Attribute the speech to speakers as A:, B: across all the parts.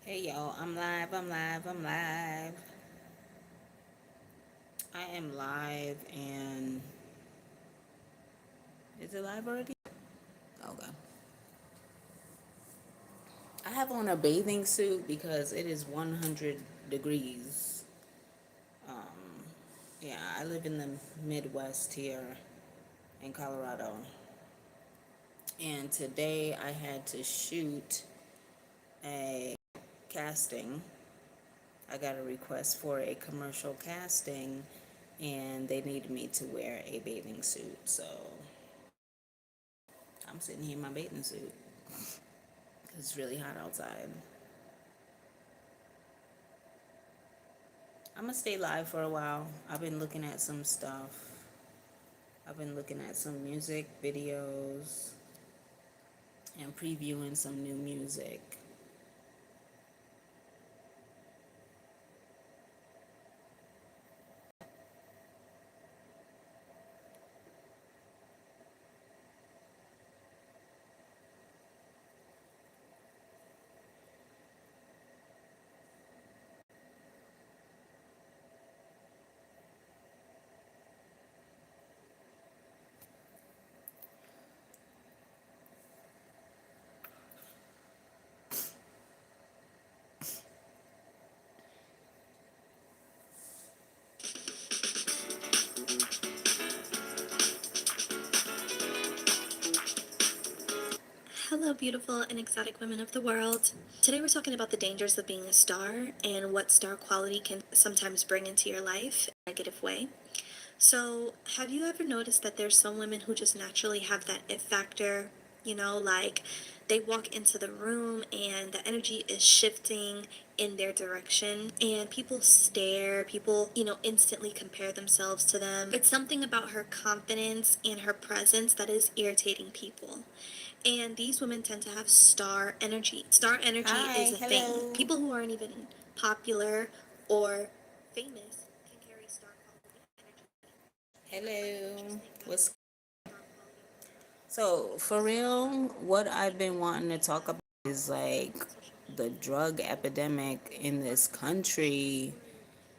A: Hey y'all, I'm live, I'm live, I'm live. I am live and is it live already? Okay. I have on a bathing suit because it is 100 degrees. Um, yeah, I live in the Midwest here in Colorado. And today I had to shoot a casting. I got a request for a commercial casting and they needed me to wear a bathing suit. So I'm sitting here in my bathing suit. It's really hot outside. I'm gonna stay live for a while. I've been looking at some stuff. I've been looking at some music videos and previewing some new music.
B: Hello, beautiful and exotic women of the world. Today we're talking about the dangers of being a star and what star quality can sometimes bring into your life in a negative way. So, have you ever noticed that there's some women who just naturally have that it factor? Like they walk into the room and the energy is shifting in their direction, and people stare, people, instantly compare themselves to them. It's something about her confidence and her presence that is irritating people. And these women tend to have star energy. Star energy is
A: Hi,
B: a thing.
A: hello.
B: People who aren't even popular or famous can carry star quality energy.
A: Hello. What's so for real, what I've been wanting to talk about is like the drug epidemic in this country.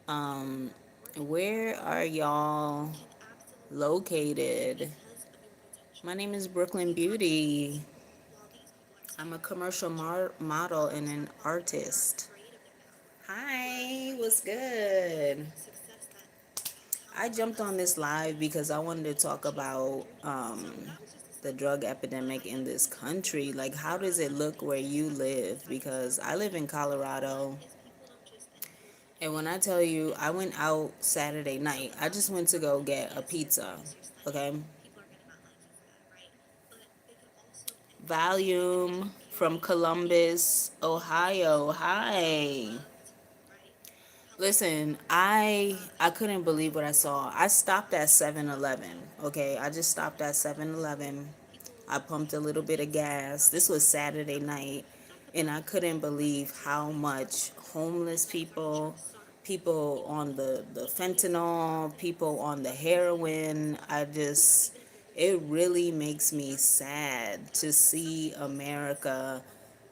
A: Um, where are y'all located? My name is Brooklyn Beauty. I'm a commercial model and an artist. Hi, what's good? I jumped on this live because I wanted to talk about the drug epidemic in this country. Like, how does it look where you live? Because I live in Colorado. And when I tell you, I went out Saturday night, I just went to go get a pizza. Okay? Volume from Columbus, Ohio. Hi. Listen, I couldn't believe what I saw. I stopped at 7-Eleven. Okay? I just stopped at 7-Eleven. I pumped a little bit of gas. This was Saturday night, and I couldn't believe how much homeless people, people on the fentanyl, people on the heroin. It really makes me sad to see America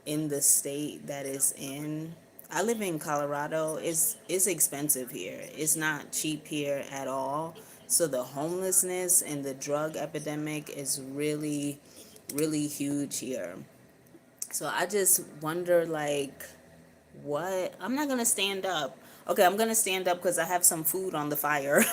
A: in the state that is in. I live in Colorado. It's expensive here. It's not cheap here at all. So the homelessness and the drug epidemic is really, really huge here. So I just wonder, like, what? I'm not gonna stand up. Okay, I'm gonna stand up because I have some food on the fire.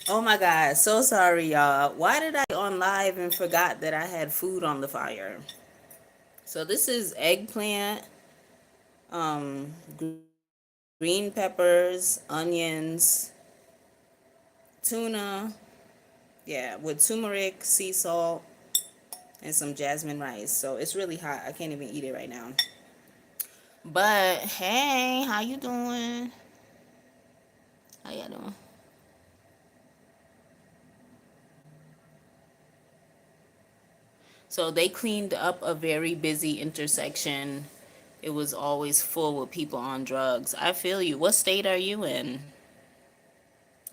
A: Oh my God, so sorry, y'all. Why did I on live and forgot that I had food on the fire? So this is eggplant, green peppers, onions, tuna, yeah, with turmeric, sea salt, and some jasmine rice. So it's really hot. I can't even eat it right now. But hey, how you doing? How y'all doing? So they cleaned up a very busy intersection. It was always full with people on drugs. I feel you. What state are you in,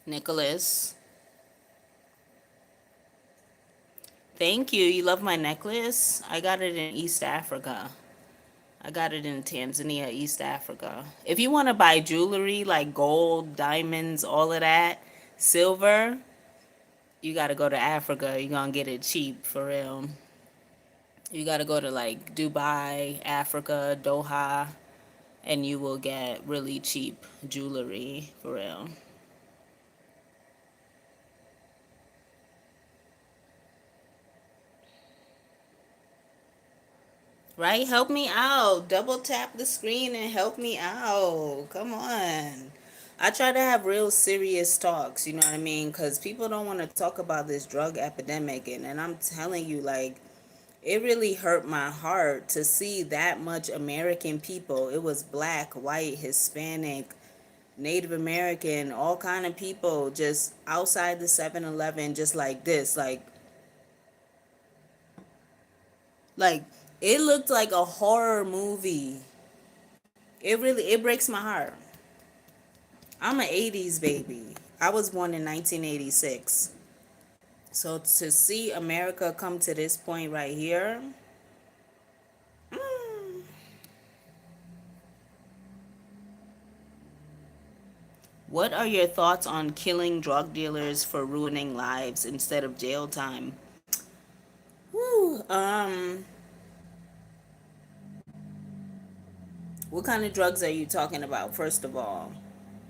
A: Nicholas? Thank you. You love my necklace? I got it in East Africa. I got it in Tanzania, East Africa. If you want to buy jewelry like gold, diamonds, all of that, silver, you got to go to Africa. You're going to get it cheap for real. You got to go to like Dubai, Africa, Doha, and you will get really cheap jewelry for real. Right? Help me out. Double tap the screen and help me out. Come on. I try to have real serious talks, you know what I mean? Because people don't want to talk about this drug epidemic. And I'm telling you, like, it really hurt my heart to see that much American people. It was black, white, Hispanic, Native American, all kind of people just outside the 7-Eleven, just like this. Like, it looked like a horror movie. It breaks my heart. I'm an 80s baby. I was born in 1986. So to see America come to this point right here, mm, what are your thoughts on killing drug dealers for ruining lives instead of jail time? Whew, what kind of drugs are you talking about, first of all?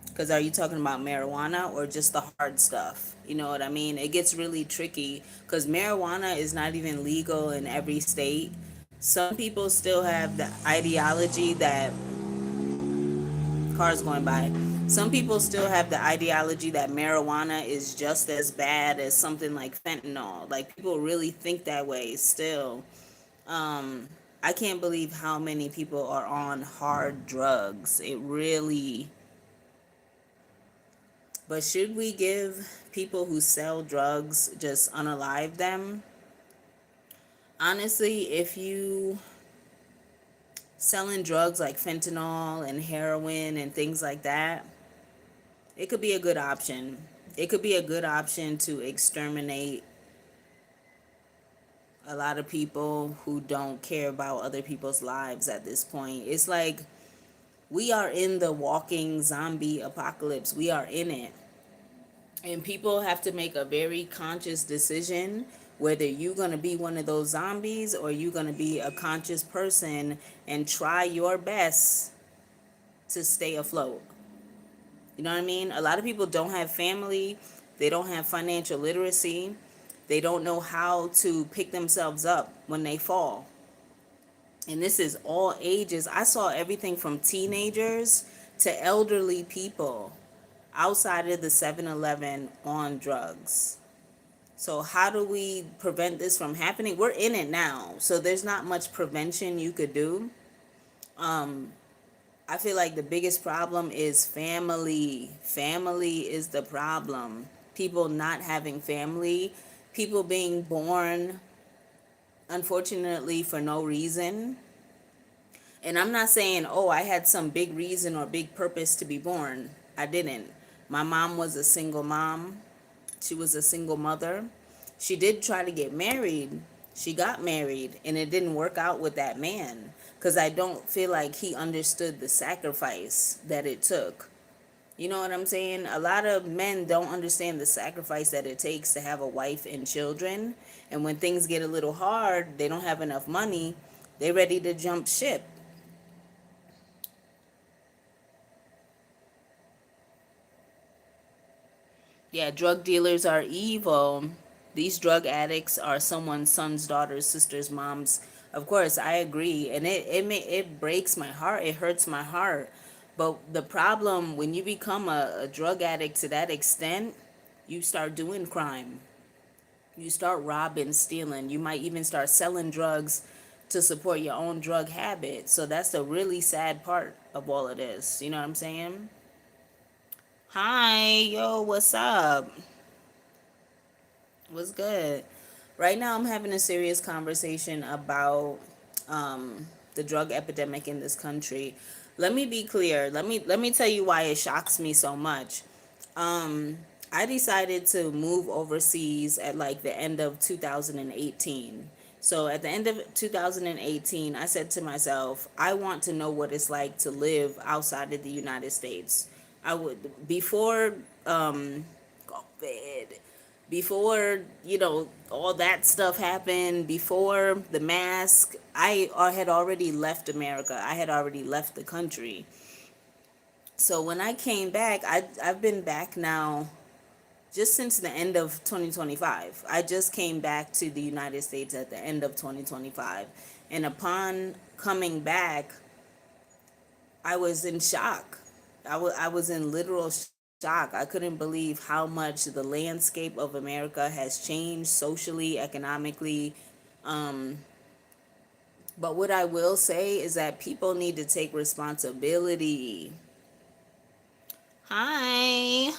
A: Because are you talking about marijuana or just the hard stuff? You know what I mean? It gets really tricky because marijuana is not even legal in every state. Some people still have the ideology that cars going by. Some people still have the ideology that marijuana is just as bad as something like fentanyl. Like people really think that way still. Um, I can't believe how many people are on hard drugs. It really. But should we give people who sell drugs just unalive them? Honestly, if you selling drugs like fentanyl and heroin and things like that, it could be a good option. It could be a good option to exterminate a lot of people who don't care about other people's lives at this point. It's like we are in the walking zombie apocalypse. We are in it. And people have to make a very conscious decision whether you're going to be one of those zombies or you're going to be a conscious person and try your best to stay afloat. You know what I mean? A lot of people don't have family, they don't have financial literacy, they don't know how to pick themselves up when they fall. And this is all ages. I saw everything from teenagers to elderly people outside of the 7-Eleven on drugs. So how do we prevent this from happening? We're in it now. So there's not much prevention you could do. I feel like the biggest problem is family. Family is the problem. People not having family, people being born unfortunately for no reason. And I'm not saying, oh, I had some big reason or big purpose to be born. I didn't. My mom was a single mom. She was a single mother. She did try to get married. She got married and it didn't work out with that man because I don't feel like he understood the sacrifice that it took. You know what I'm saying? A lot of men don't understand the sacrifice that it takes to have a wife and children. And when things get a little hard, they don't have enough money, they're ready to jump ship. Yeah, drug dealers are evil. These drug addicts are someone's son's, daughter's, sister's, mom's. Of course, I agree, and it breaks my heart. It hurts my heart. But the problem when you become a drug addict to that extent, you start doing crime. You start robbing, stealing. You might even start selling drugs to support your own drug habit. So that's the really sad part of all of this. You know what I'm saying? Hi, yo, what's up? What's good? Right now, I'm having a serious conversation about the drug epidemic in this country. Let me be clear. Let me tell you why it shocks me so much. Um, I decided to move overseas at like the end of 2018. So at the end of 2018, I said to myself, I want to know what it's like to live outside of the United States. I would before COVID, before all that stuff happened, before the mask, I had already left America. I had already left the country. So when I came back, I've been back now just since the end of 2025. I just came back to the United States at the end of 2025. And upon coming back, I was in shock. I was in literal shock. I couldn't believe how much the landscape of America has changed socially, economically. Um, but what I will say is that people need to take responsibility. Hi.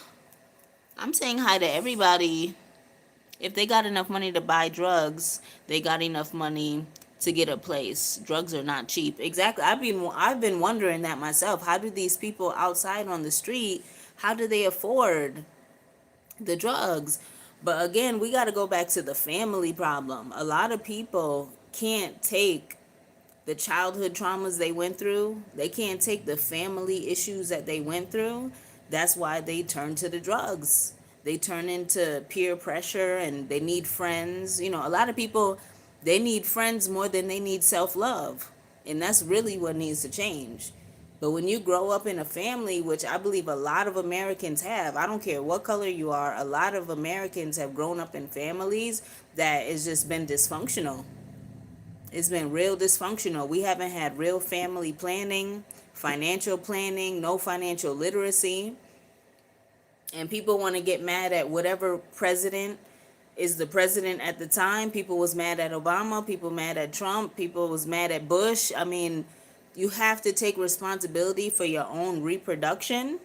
A: I'm saying hi to everybody. If they got enough money to buy drugs, they got enough money to get a place. Drugs are not cheap. Exactly. I've been wondering that myself. How do these people outside on the street, how do they afford the drugs? But again, we got to go back to the family problem. A lot of people can't take the childhood traumas they went through. They can't take the family issues that they went through. That's why they turn to the drugs. They turn into peer pressure and they need friends. A lot of people, they need friends more than they need self love. And that's really what needs to change. But when you grow up in a family, which I believe a lot of Americans have, I don't care what color you are, a lot of Americans have grown up in families that has just been dysfunctional. It's been real dysfunctional. We haven't had real family planning, financial planning, no financial literacy. And people want to get mad at whatever president is the president at the time. People was mad at Obama, people mad at Trump, people was mad at Bush. I mean, you have to take responsibility for your own reproduction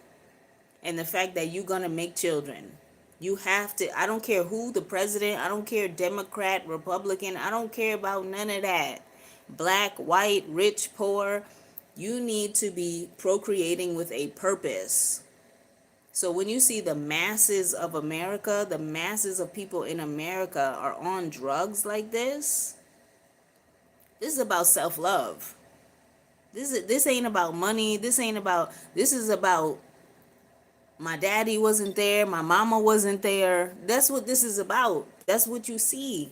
A: and the fact that you're going to make children. You have to. I don't care who the president, I don't care Democrat, Republican, I don't care about none of that. Black, white, rich, poor, you need to be procreating with a purpose. So when you see the masses of America, the masses of people in America are on drugs like this is about self-love. This ain't about money. This is about my daddy wasn't there, my mama wasn't there. That's what this is about. That's what you see.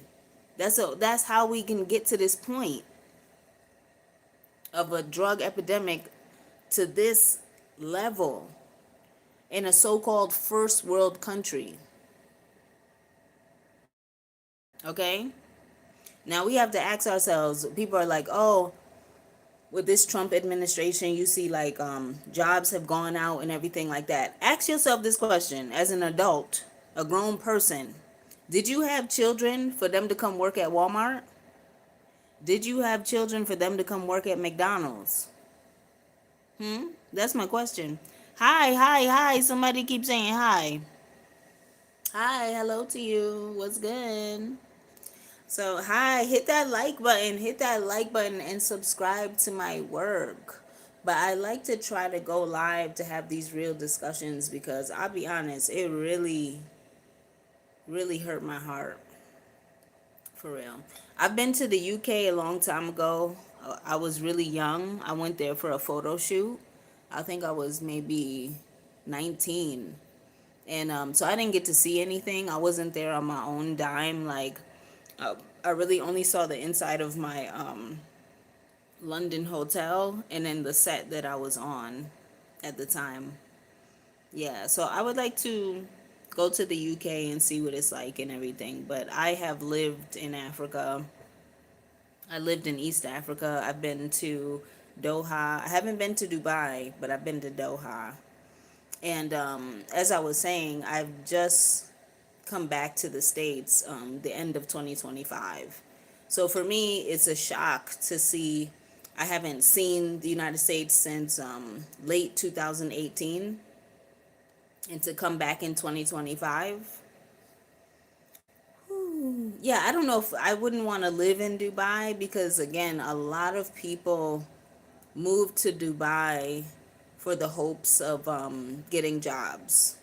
A: That's how we can get to this point of a drug epidemic to this level in a so-called first world country. Okay? Now we have to ask ourselves, people are like, "Oh, with this Trump administration, you see like jobs have gone out and everything like that." Ask yourself this question as an adult, a grown person. Did you have children for them to come work at Walmart? Did you have children for them to come work at McDonald's? That's my question. Hi, hi, hi. Somebody keep saying hi. Hi, hello to you. What's good? So, hi, hit that like button and subscribe to my work. But I like to try to go live to have these real discussions because I'll be honest, it really, really hurt my heart. For real. I've been to the UK a long time ago. I was really young. I went there for a photo shoot. I think I was maybe 19. And so I didn't get to see anything. I wasn't there on my own dime. Like, I really only saw the inside of my London hotel and then the set that I was on at the time. Yeah, so I would like to go to the UK and see what it's like and everything. But I have lived in Africa. I lived in East Africa. I've been to Doha. I haven't been to Dubai, but I've been to Doha. And as I was saying, I've just come back to the States the end of 2025. So for me, it's a shock to see. I haven't seen the United States since late 2018, and to come back in 2025. Yeah, I don't know if I wouldn't want to live in Dubai because, again, a lot of people move to Dubai for the hopes of getting jobs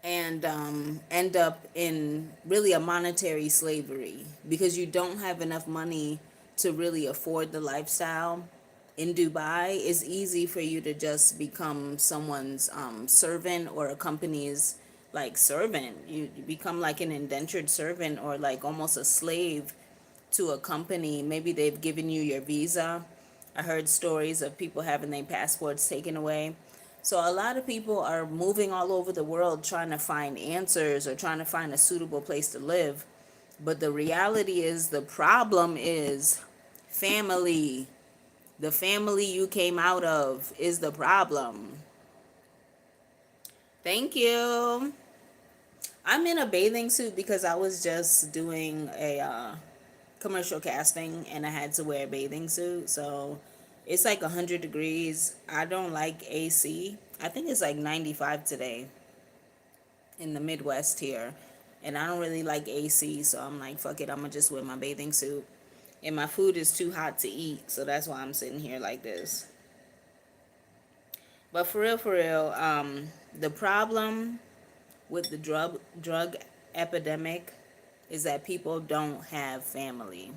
A: and end up in really a monetary slavery because you don't have enough money to really afford the lifestyle. In Dubai, it's easy for you to just become someone's servant or a company's like servant. You become like an indentured servant or like almost a slave to a company. Maybe they've given you your visa. I heard stories of people having their passports taken away. So a lot of people are moving all over the world trying to find answers or trying to find a suitable place to live. But the reality is the problem is family. The family you came out of is the problem. Thank you. I'm in a bathing suit because I was just doing a commercial casting and I had to wear a bathing suit. So it's like 100 degrees. I don't like AC. I think it's like 95 today in the Midwest here. And I don't really like AC. So I'm like, fuck it. I'm going to just wear my bathing suit. And my food is too hot to eat. So that's why I'm sitting here like this. But for real, the problem with the drug epidemic is that people don't have family.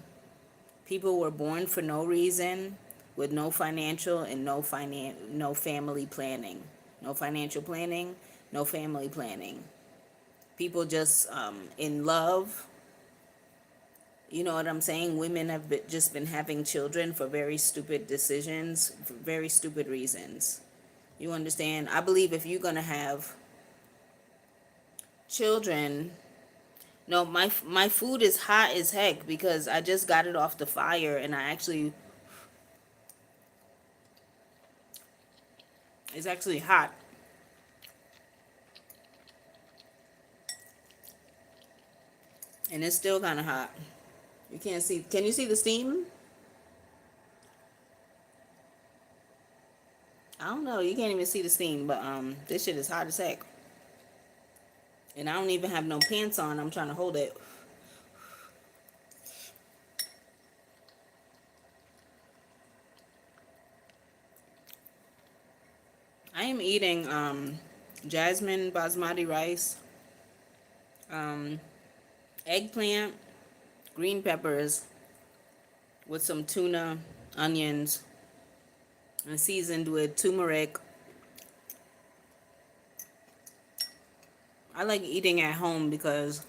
A: People were born for no reason, with no financial and no family planning, no financial planning, no family planning. People just in love. You know what I'm saying? Women have just been having children for very stupid decisions, for very stupid reasons. You understand? I believe if you're gonna have children, no, my food is hot as heck because I just got it off the fire and I actually it's actually hot. And it's still kind of hot. You can't see. Can you see the steam? I don't know. You can't even see the steam, but this shit is hot as heck. And I don't even have no pants on. I'm trying to hold it. I am eating jasmine basmati rice, um, eggplant, green peppers with some tuna, onions, and seasoned with turmeric. I like eating at home because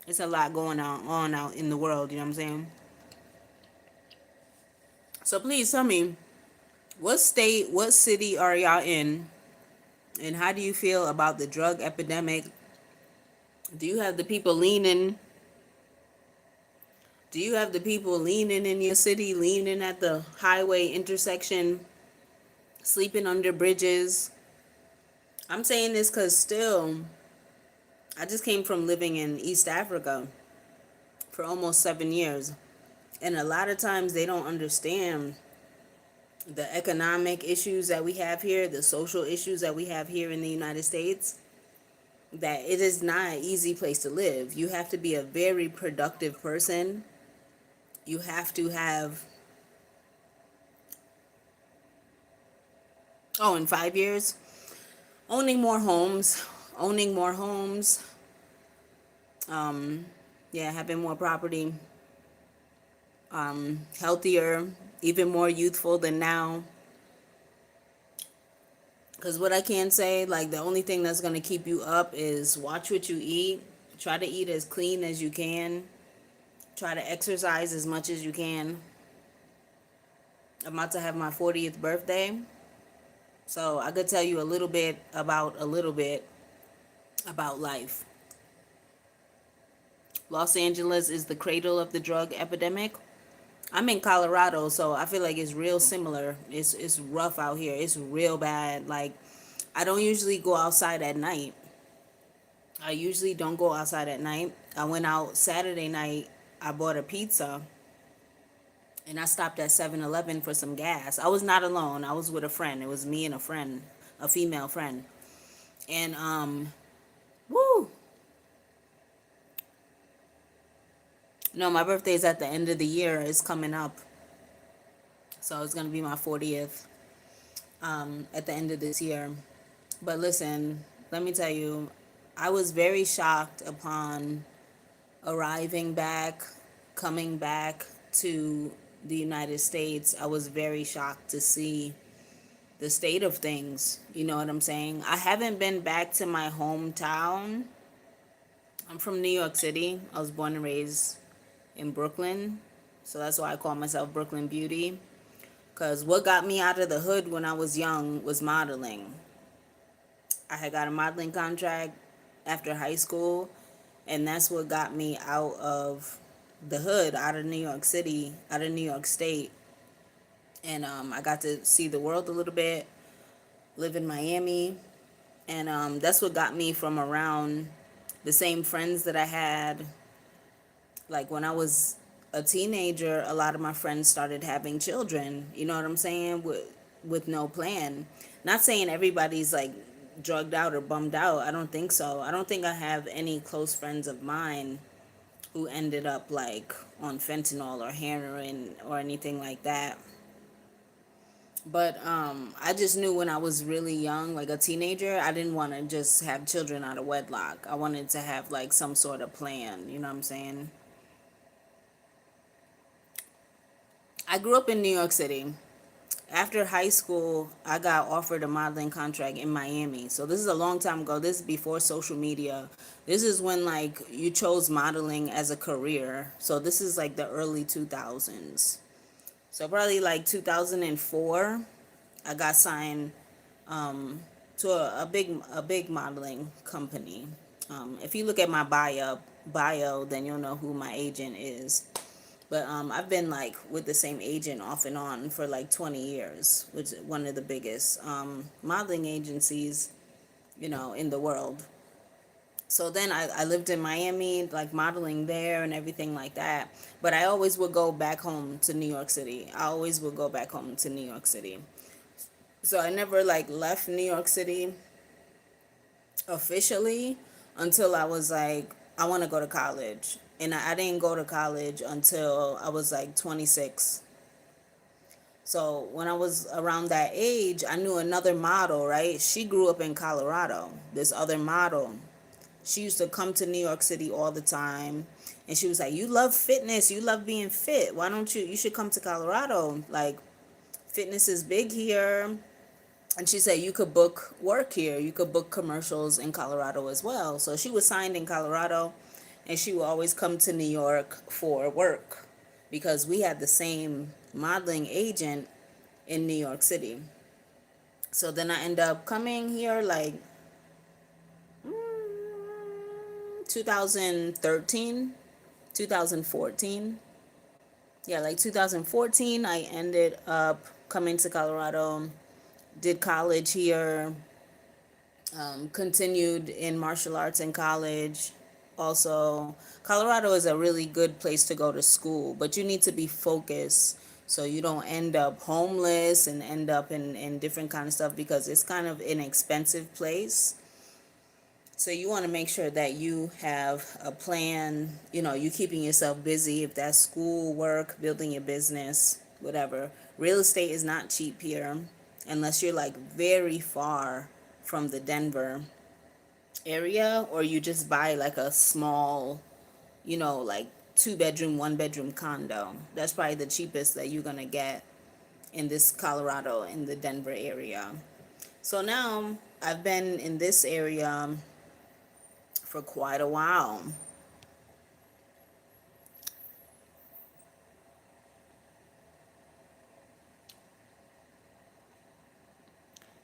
A: it's a lot going on out in the world, you know what I'm saying? So please tell me, what state, what city are y'all in? And how do you feel about the drug epidemic? Do you have the people leaning? Do you have the people leaning in your city, leaning at the highway intersection, sleeping under bridges? I'm saying this because still, I just came from living in East Africa for almost 7 years. And a lot of times they don't understand the economic issues that we have here, the social issues that we have here in the United States, that it is not an easy place to live. You have to be a very productive person. You have to have, oh, in 5 years, owning more homes, owning more homes, yeah, having more property, healthier, even more youthful than now. Because what I can say, like, the only thing that's going to keep you up is watch what you eat. Try to eat as clean as you can. Try to exercise as much as you can. I'm about to have my 40th birthday. So I could tell you a little bit about life. Los Angeles is the cradle of the drug epidemic. I'm in Colorado, so I feel like it's real similar. It's rough out here. It's real bad. Like I don't usually go outside at night. I usually don't go outside at night. I went out Saturday night. I bought a pizza and I stopped at 7-Eleven for some gas. I was not alone. I was with a friend. It was me and a friend, a female friend. And woo. No, my birthday is at the end of the year. It's coming up. So it's going to be my 40th at the end of this year. But listen, let me tell you, I was very shocked upon arriving back, coming back to the United States. I was very shocked to see the state of things. You know what I'm saying? I haven't been back to my hometown. I'm from New York City. I was born and raised in Brooklyn. So that's why I call myself Brooklyn Beauty. Because what got me out of the hood when I was young was modeling. I had got a modeling contract after high school, and that's what got me out of the hood, out of New York City, out of New York State. And I got to see the world a little bit, live in Miami, and that's what got me from around the same friends that I had. Like when I was a teenager, a lot of my friends started having children. You know what I'm saying? With no plan. Not saying everybody's like drugged out or bummed out. I don't think so. I don't think I have any close friends of mine who ended up like on fentanyl or heroin or anything like that. But I just knew when I was really young, like a teenager, I didn't want to just have children out of wedlock. I wanted to have like some sort of plan. You know what I'm saying? I grew up in New York City. After high school, I got offered a modeling contract in Miami. So this is a long time ago. This is before social media. This is when like you chose modeling as a career. So this is like the early 2000s. So probably like 2004, I got signed to a big modeling company. If you look at my bio, then you'll know who my agent is. But I've been like with the same agent off and on for like 20 years, which is one of the biggest modeling agencies, in the world. So then I lived in Miami, like modeling there and everything like that. But I always would go back home to New York City. I always would go back home to New York City. So I never like left New York City officially until I was like, I want to go to college. And I didn't go to college until I was like 26. So when I was around that age, I knew another model, right? She grew up in Colorado, this other model. She used to come to New York City all the time. And she was like, you love fitness. You love being fit. Why don't you should come to Colorado. Like, fitness is big here. And she said you could book work here. You could book commercials in Colorado as well. So she was signed in Colorado, and she would always come to New York for work because we had the same modeling agent in New York City. So then I end up coming here like 2013, 2014. Yeah, like 2014, I ended up coming to Colorado, did college here, continued in martial arts in college. Also, Colorado is a really good place to go to school, but you need to be focused so you don't end up homeless and end up in different kind of stuff because it's kind of an expensive place. So you want to make sure that you have a plan, you keeping yourself busy, if that's school, work, building your business, whatever. Real estate is not cheap here unless you're like very far from the Denver area, or you just buy like a small, like 2 bedroom, 1 bedroom condo. That's probably the cheapest that you're going to get in this Colorado, in the Denver area. So now I've been in this area for quite a while.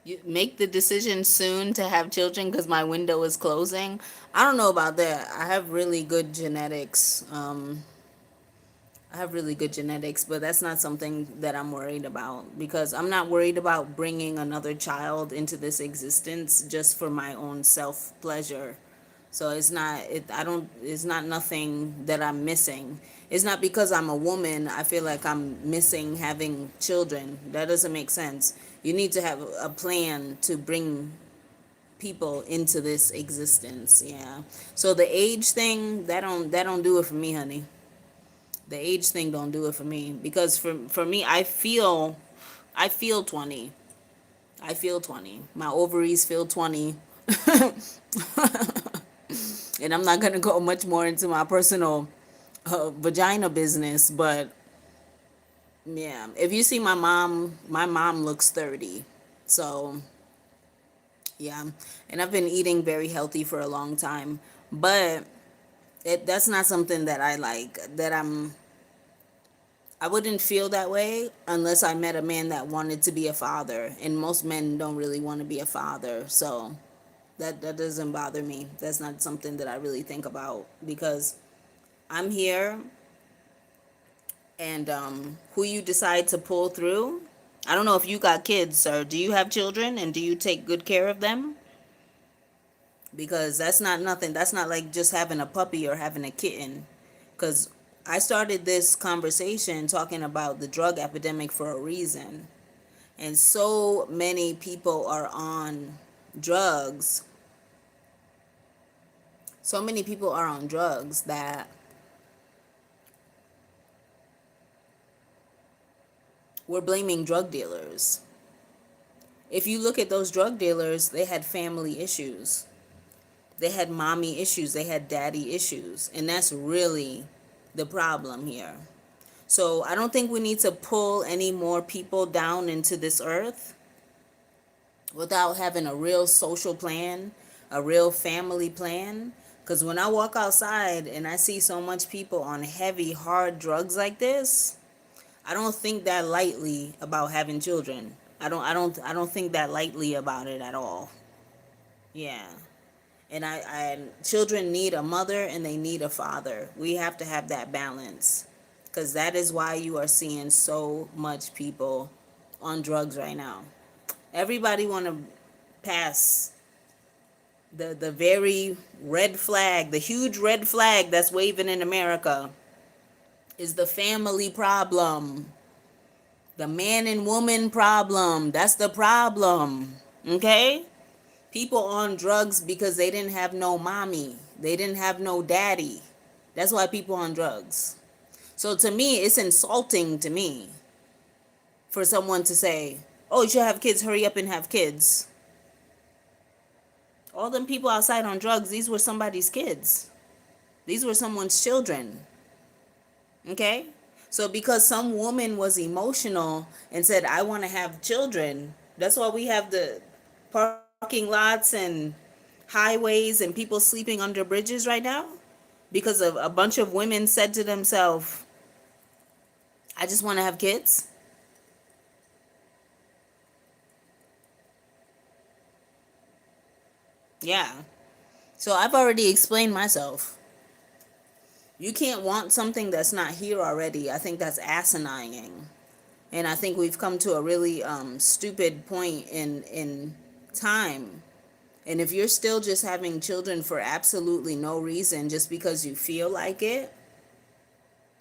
A: You make the decision soon to have children because my window is closing. I don't know about that. I have really good genetics. I have really good genetics, but that's not something that I'm worried about because I'm not worried about bringing another child into this existence just for my own self pleasure. So it's not nothing that I'm missing. It's not because I'm a woman, I feel like I'm missing having children. That doesn't make sense. You need to have a plan to bring people into this existence. Yeah. So the age thing, that don't do it for me, honey. The age thing don't do it for me because for me I feel 20. I feel 20. My ovaries feel 20. And I'm not going to go much more into my personal vagina business, but yeah, if you see my mom looks 30. So, yeah. And I've been eating very healthy for a long time, but that's not something that I like that I wouldn't feel that way unless I met a man that wanted to be a father, and most men don't really want to be a father. So that doesn't bother me. That's not something that I really think about because I'm here, and who you decide to pull through. I don't know if you got kids, sir. Do you have children and do you take good care of them? Because that's not nothing. That's not like just having a puppy or having a kitten. Because I started this conversation talking about the drug epidemic for a reason. And so many people are on drugs. So many people are on drugs that we're blaming drug dealers. If you look at those drug dealers, they had family issues. They had mommy issues. They had daddy issues. And that's really the problem here. So I don't think we need to pull any more people down into this earth without having a real social plan, a real family plan. Because when I walk outside and I see so much people on heavy, hard drugs like this, I don't think that lightly about having children. I don't think that lightly about it at all. Yeah. And children need a mother and they need a father. We have to have that balance because that is why you are seeing so much people on drugs right now. Everybody want to pass the very red flag, the huge red flag that's waving in America is the family problem. The man and woman problem. That's the problem. Okay? People on drugs because they didn't have no mommy. They didn't have no daddy. That's why people on drugs. So to me, it's insulting to me for someone to say, "Oh, you should have kids. Hurry up and have kids." All them people outside on drugs, these were somebody's kids. These were someone's children. Okay? So because some woman was emotional and said, "I want to have children," that's why we have the parking lots and highways and people sleeping under bridges right now. Because of a bunch of women said to themselves, "I just want to have kids." Yeah. So I've already explained myself. You can't want something that's not here already. I think that's asinine. And I think we've come to a really stupid point in time. And if you're still just having children for absolutely no reason, just because you feel like it,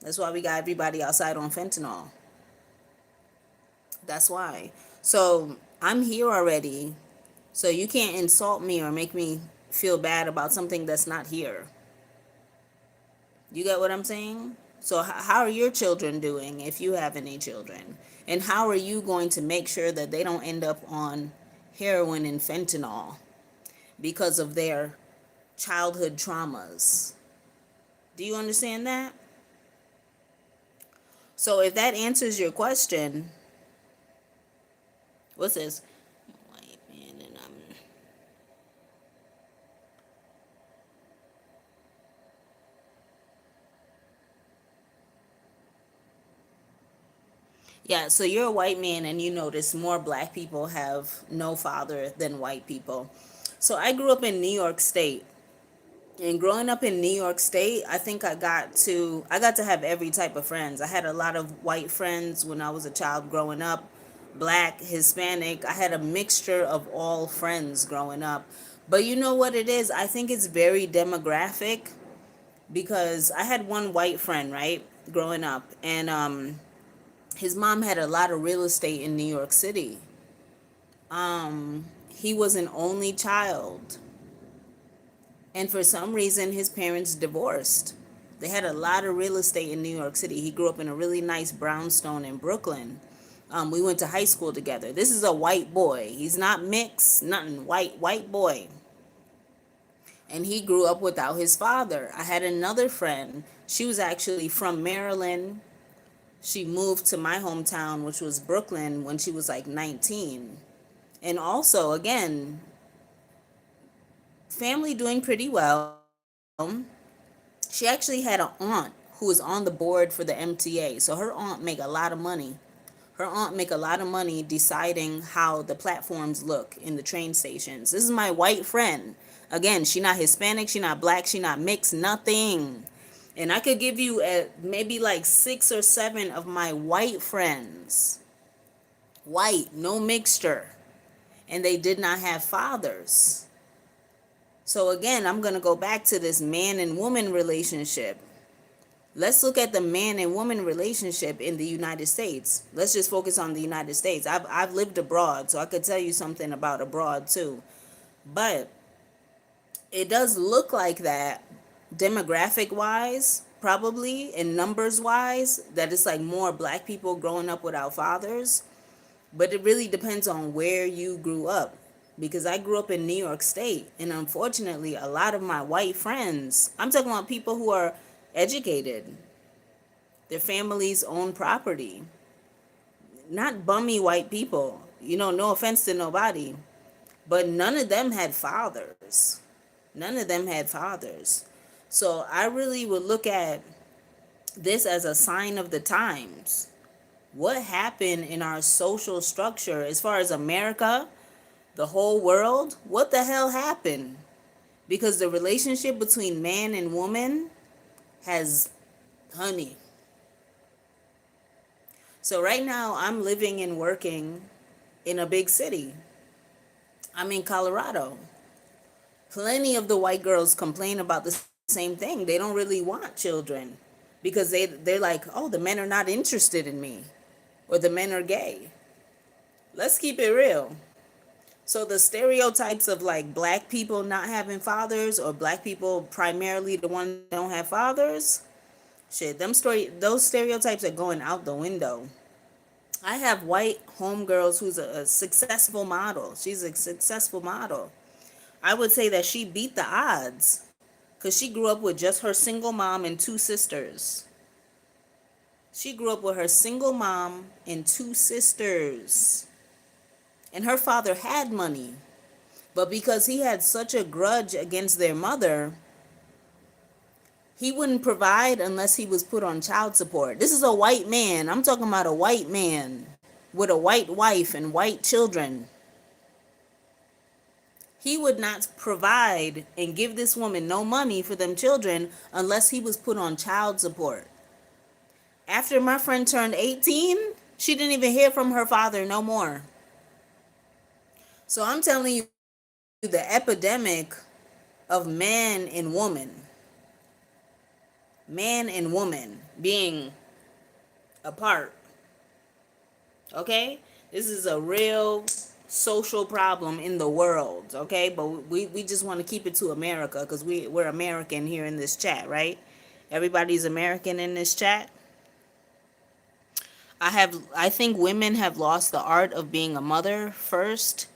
A: that's why we got everybody outside on fentanyl. That's why. So I'm here already. So you can't insult me or make me feel bad about something that's not here. You get what I'm saying? So how are your children doing if you have any children? And how are you going to make sure that they don't end up on heroin and fentanyl because of their childhood traumas? Do you understand that? So if that answers your question, what's this? White man and Yeah, so you're a white man and you notice more black people have no father than white people. So I grew up in New York State. And growing up in New York State, I think I got to have every type of friends. I had a lot of white friends when I was a child growing up, black, Hispanic. I had a mixture of all friends growing up. But you know what it is? I think it's very demographic because I had one white friend, right, growing up, and his mom had a lot of real estate in New York City. He was an only child, and for some reason his parents divorced. They had a lot of real estate in New York City. He grew up in a really nice brownstone in Brooklyn. We went to high school together. This is a white boy. He's not mixed, nothing. White boy. And he grew up without his father. I had another friend. She was actually from Maryland. She moved to my hometown, which was Brooklyn, when she was like 19. And also, again, family doing pretty well. She actually had an aunt who was on the board for the MTA. So her aunt make a lot of money. Her aunt make a lot of money deciding how the platforms look in the train stations. This is my white friend. Again, she not Hispanic, she not black, she not mixed, nothing. And I could give you maybe like 6 or 7 of my white friends. White, no mixture. And they did not have fathers. So again, I'm going to go back to this man and woman relationship. Let's look at the man and woman relationship in the United States. Let's just focus on the United States. I've lived abroad, so I could tell you something about abroad too. But it does look like that, demographic wise, probably, and numbers wise, that it's like more black people growing up without fathers. But it really depends on where you grew up. Because I grew up in New York State, and unfortunately, a lot of my white friends, I'm talking about people who are educated, their families own property, not bummy white people. No offense to nobody, but none of them had fathers. None of them had fathers. So I really would look at this as a sign of the times. What happened in our social structure as far as America, the whole world? What the hell happened? Because the relationship between man and woman has, honey. So right now I'm living and working in a big city. I'm in Colorado. Plenty of the white girls complain about the same thing. They don't really want children because they're like, "Oh, the men are not interested in me," or the men are gay. Let's keep it real. So the stereotypes of like black people not having fathers, or black people primarily the ones that don't have fathers, shit, those stereotypes are going out the window. I have white homegirls who's a successful model. She's a successful model. I would say that she beat the odds because she grew up with just her single mom and 2 sisters. She grew up with her single mom and 2 sisters. And her father had money. But because he had such a grudge against their mother, he wouldn't provide unless he was put on child support. This is a white man. I'm talking about a white man with a white wife and white children. He would not provide and give this woman no money for them children unless he was put on child support. After my friend turned 18, she didn't even hear from her father no more. So I'm telling you the epidemic of man and woman being apart. Okay? This is a real social problem in the world, okay? But we just want to keep it to America because we're American here in this chat, right? Everybody's American in this chat. I think women have lost the art of being a mother first,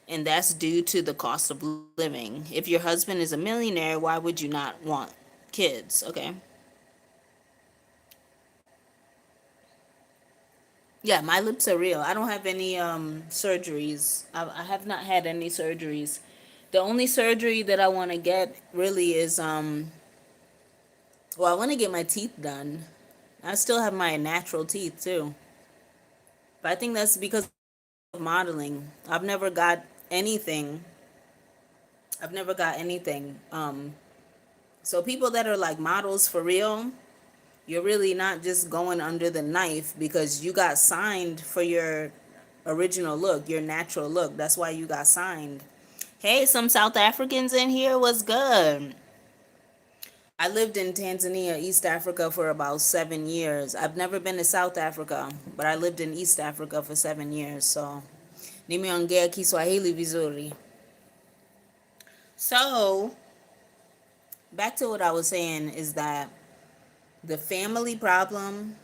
A: and that's due to the cost of living. If your husband is a millionaire, why would you not want kids, okay? Yeah, my lips are real. I don't have any surgeries. I have not had any surgeries. The only surgery that I want to get really is well, I want to get my teeth done. I still have my natural teeth too. But I think that's because of modeling. Anything. I've never got anything. So people that are like models for real, you're really not just going under the knife because you got signed for your original look, your natural look. That's why you got signed. Hey, some South Africans in here. What's good? I lived in Tanzania, East Africa for about 7 years. I've never been to South Africa, but I lived in East Africa for 7 years. So nimeongea Kiswahili vizuri. So back to what I was saying is that the family problem,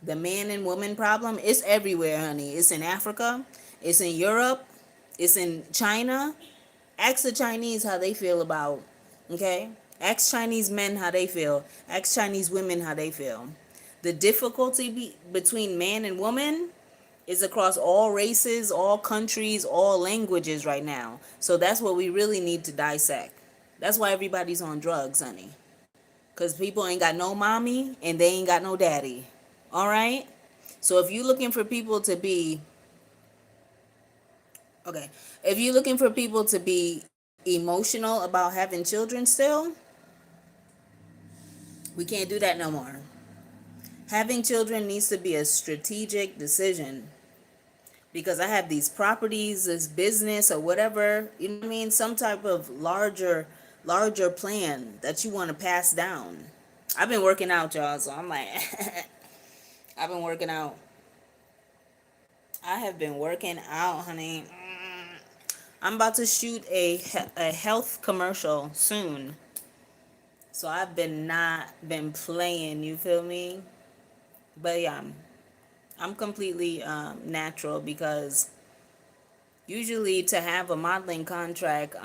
A: the man and woman problem, is everywhere, honey. It's in Africa, it's in Europe, it's in China. Ask the Chinese how they feel about, okay? Ask Chinese men how they feel. Ask Chinese women how they feel. The difficulty between man and woman is across all races, all countries, all languages right now. So that's what we really need to dissect. That's why everybody's on drugs, honey. Because people ain't got no mommy and they ain't got no daddy. All right? So if you're looking for people to be, okay, if you're looking for people to be emotional about having children still, we can't do that no more. Having children needs to be a strategic decision because I have these properties, this business or whatever, you know what I mean? Some type of larger plan that you want to pass down. I've been working out, y'all, so I'm like I've been working out. I have been working out, honey. I'm about to shoot a health commercial soon. So I've been not been playing, you feel me? But yeah, I'm completely natural because usually to have a modeling contract,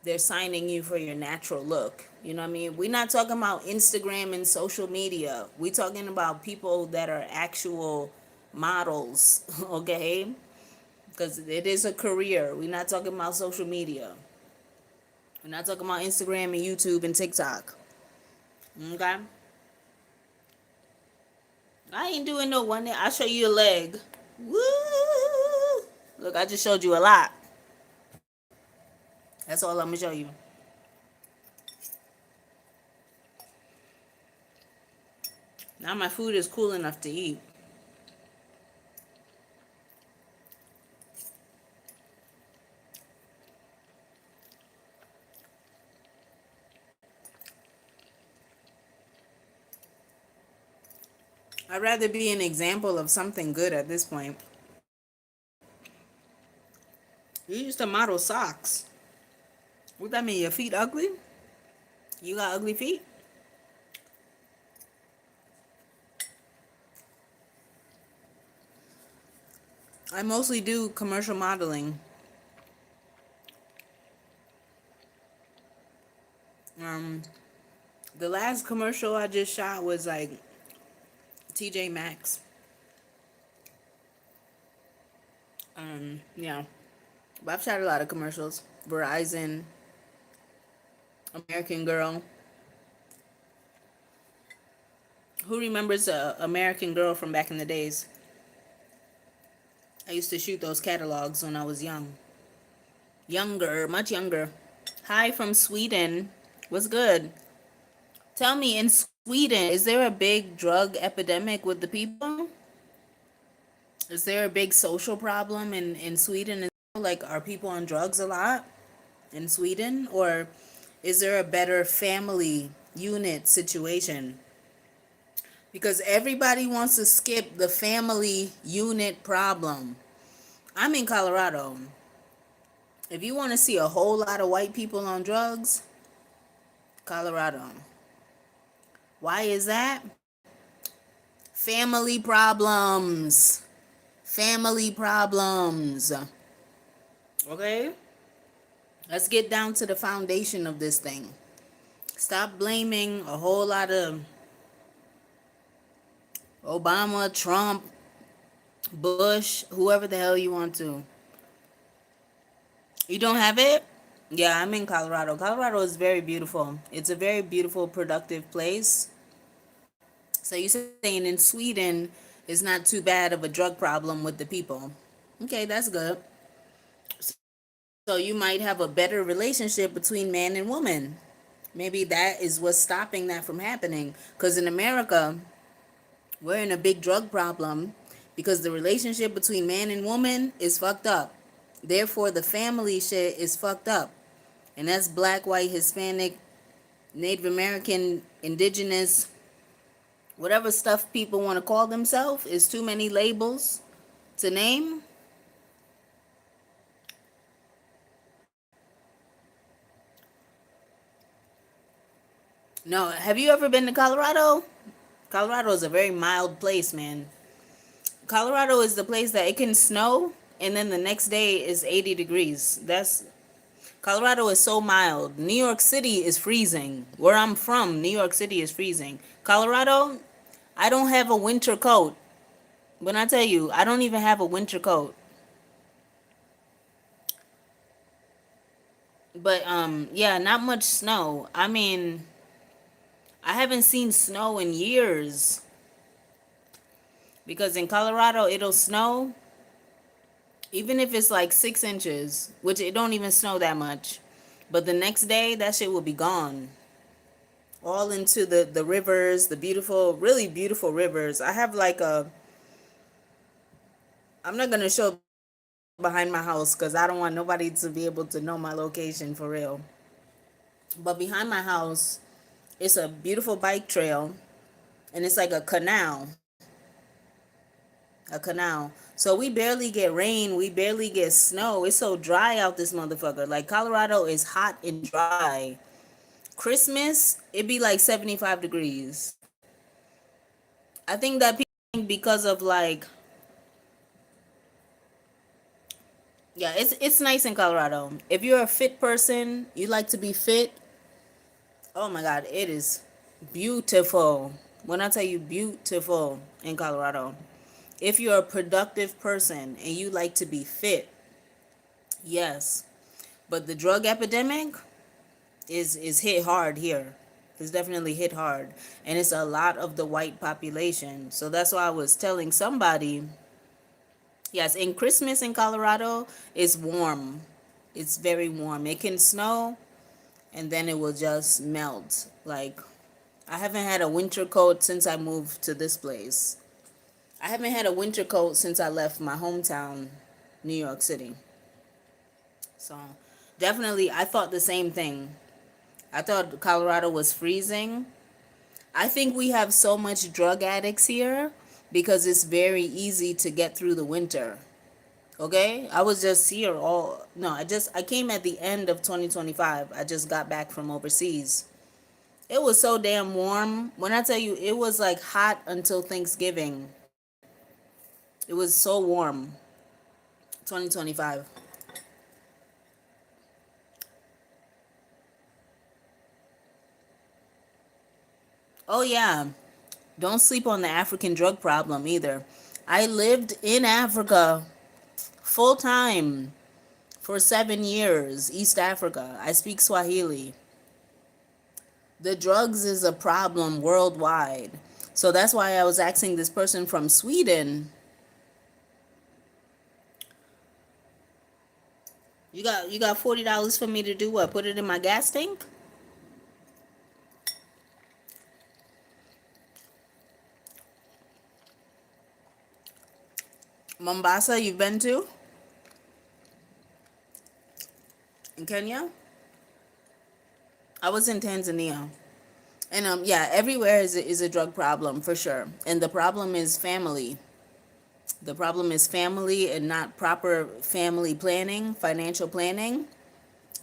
A: they're signing you for your natural look. You know what I mean? We're not talking about Instagram and social media. We're talking about people that are actual models, okay? Because it is a career. We're not talking about social media. We're not talking about Instagram and YouTube and TikTok. Okay? I ain't doing no one day. I'll show you a leg. Woo! Look, I just showed you a lot. That's all I'm gonna show you. Now my food is cool enough to eat. I'd rather be an example of something good at this point. You used to model socks. What that mean? Your feet ugly? You got ugly feet? I mostly do commercial modeling. Um, the last commercial I just shot was like TJ Maxx. Yeah. But I've shot a lot of commercials. Verizon, American Girl. Who remembers American Girl from back in the days? I used to shoot those catalogs when I was young. Younger, much younger. Hi from Sweden. What's good? Tell me, in Sweden, is there a big drug epidemic with the people? Is there a big social problem in Sweden? Like, are people on drugs a lot in Sweden? Or is there a better family unit situation? Because everybody wants to skip the family unit problem. I'm in Colorado. If you want to see a whole lot of white people on drugs, Colorado. Why is that? Family problems. Family problems. Okay? Let's get down to the foundation of this thing. Stop blaming a whole lot of Obama, Trump, Bush, whoever the hell you want to. You don't have it? Yeah, I'm in Colorado. Colorado is very beautiful. It's a very beautiful, productive place. So you're saying in Sweden, It's not too bad of a drug problem with the people. Okay, that's good. So you might have a better relationship between man and woman. Maybe that is what's stopping that from happening. Because in America, we're in a big drug problem because the relationship between man and woman is fucked up. Therefore, the family shit is fucked up. And that's black, white, Hispanic, Native American, indigenous, whatever stuff people want to call themselves is too many labels to name. No, have you ever been to Colorado? Colorado is a very mild place, man. Colorado is the place that it can snow and then the next day is 80 degrees. That's Colorado is so mild. New York City is freezing. Where I'm from, New York City is freezing. Colorado, I don't have a winter coat. When I tell you, I don't even have a winter coat. But yeah, not much snow. I mean, I haven't seen snow in years because in Colorado it'll snow even if it's like 6 inches, which it don't even snow that much. But the next day that shit will be gone. All into the rivers, the beautiful, really beautiful rivers. I have like a I'm not gonna show behind my house because I don't want nobody to be able to know my location for real. But behind my house, it's a beautiful bike trail, and it's like a canal. So we barely get rain, we barely get snow. It's so dry out this motherfucker. Like Colorado is hot and dry. Christmas, it be like 75 degrees. I think that people think because of like yeah, it's nice in Colorado. If you're a fit person, you like to be fit. Oh my God, it is beautiful. When I tell you beautiful in Colorado. If you're a productive person and you like to be fit, yes. But the drug epidemic is hit hard here. It's definitely hit hard. And it's a lot of the white population. So that's why I was telling somebody, yes, in Christmas in Colorado, it's warm. It's very warm. It can snow and then it will just melt. Like, I haven't had a winter coat since I moved to this place. I haven't had a winter coat since I left my hometown, New York City. So, definitely, I thought the same thing. I thought Colorado was freezing. I think we have so much drug addicts here because it's very easy to get through the winter. Okay? I was just here all no, I came at the end of 2025. I just got back from overseas. It was so damn warm. When I tell you it was like hot until Thanksgiving. It was so warm. 2025. Oh yeah. Don't sleep on the African drug problem either. I lived in Africa full time for 7 years, East Africa. I speak Swahili. The drugs is a problem worldwide. So that's why I was asking this person from Sweden, you got $40 for me to do what? Put it in my gas tank? Mombasa, you've been to? In Kenya? I was in Tanzania. And yeah, everywhere is a drug problem for sure. And the problem is family. The problem is family and not proper family planning, financial planning.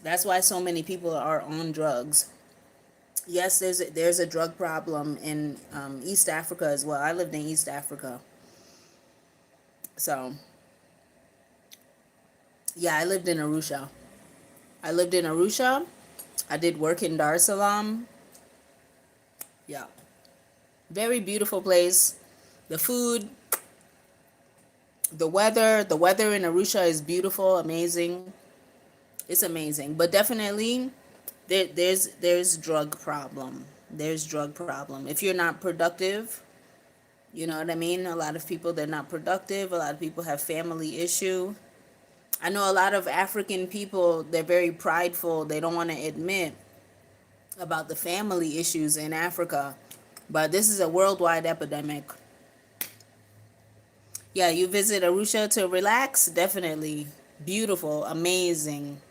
A: That's why so many people are on drugs. Yes, there's a drug problem in East Africa as well. I lived in East Africa. So, yeah, I lived in Arusha. I lived in Arusha. I did work in Dar es Salaam. Yeah. Very beautiful place. The food, the weather in Arusha is beautiful, amazing. It's amazing. But definitely there's drug problem. There's drug problem. If you're not productive, You know what I mean? A lot of people, they're not productive. A lot of people have family issue. I know a lot of African people, they're very prideful. They don't want to admit about the family issues in Africa. But this is a worldwide epidemic. Yeah, you visit Arusha to relax? Definitely. Beautiful, amazing.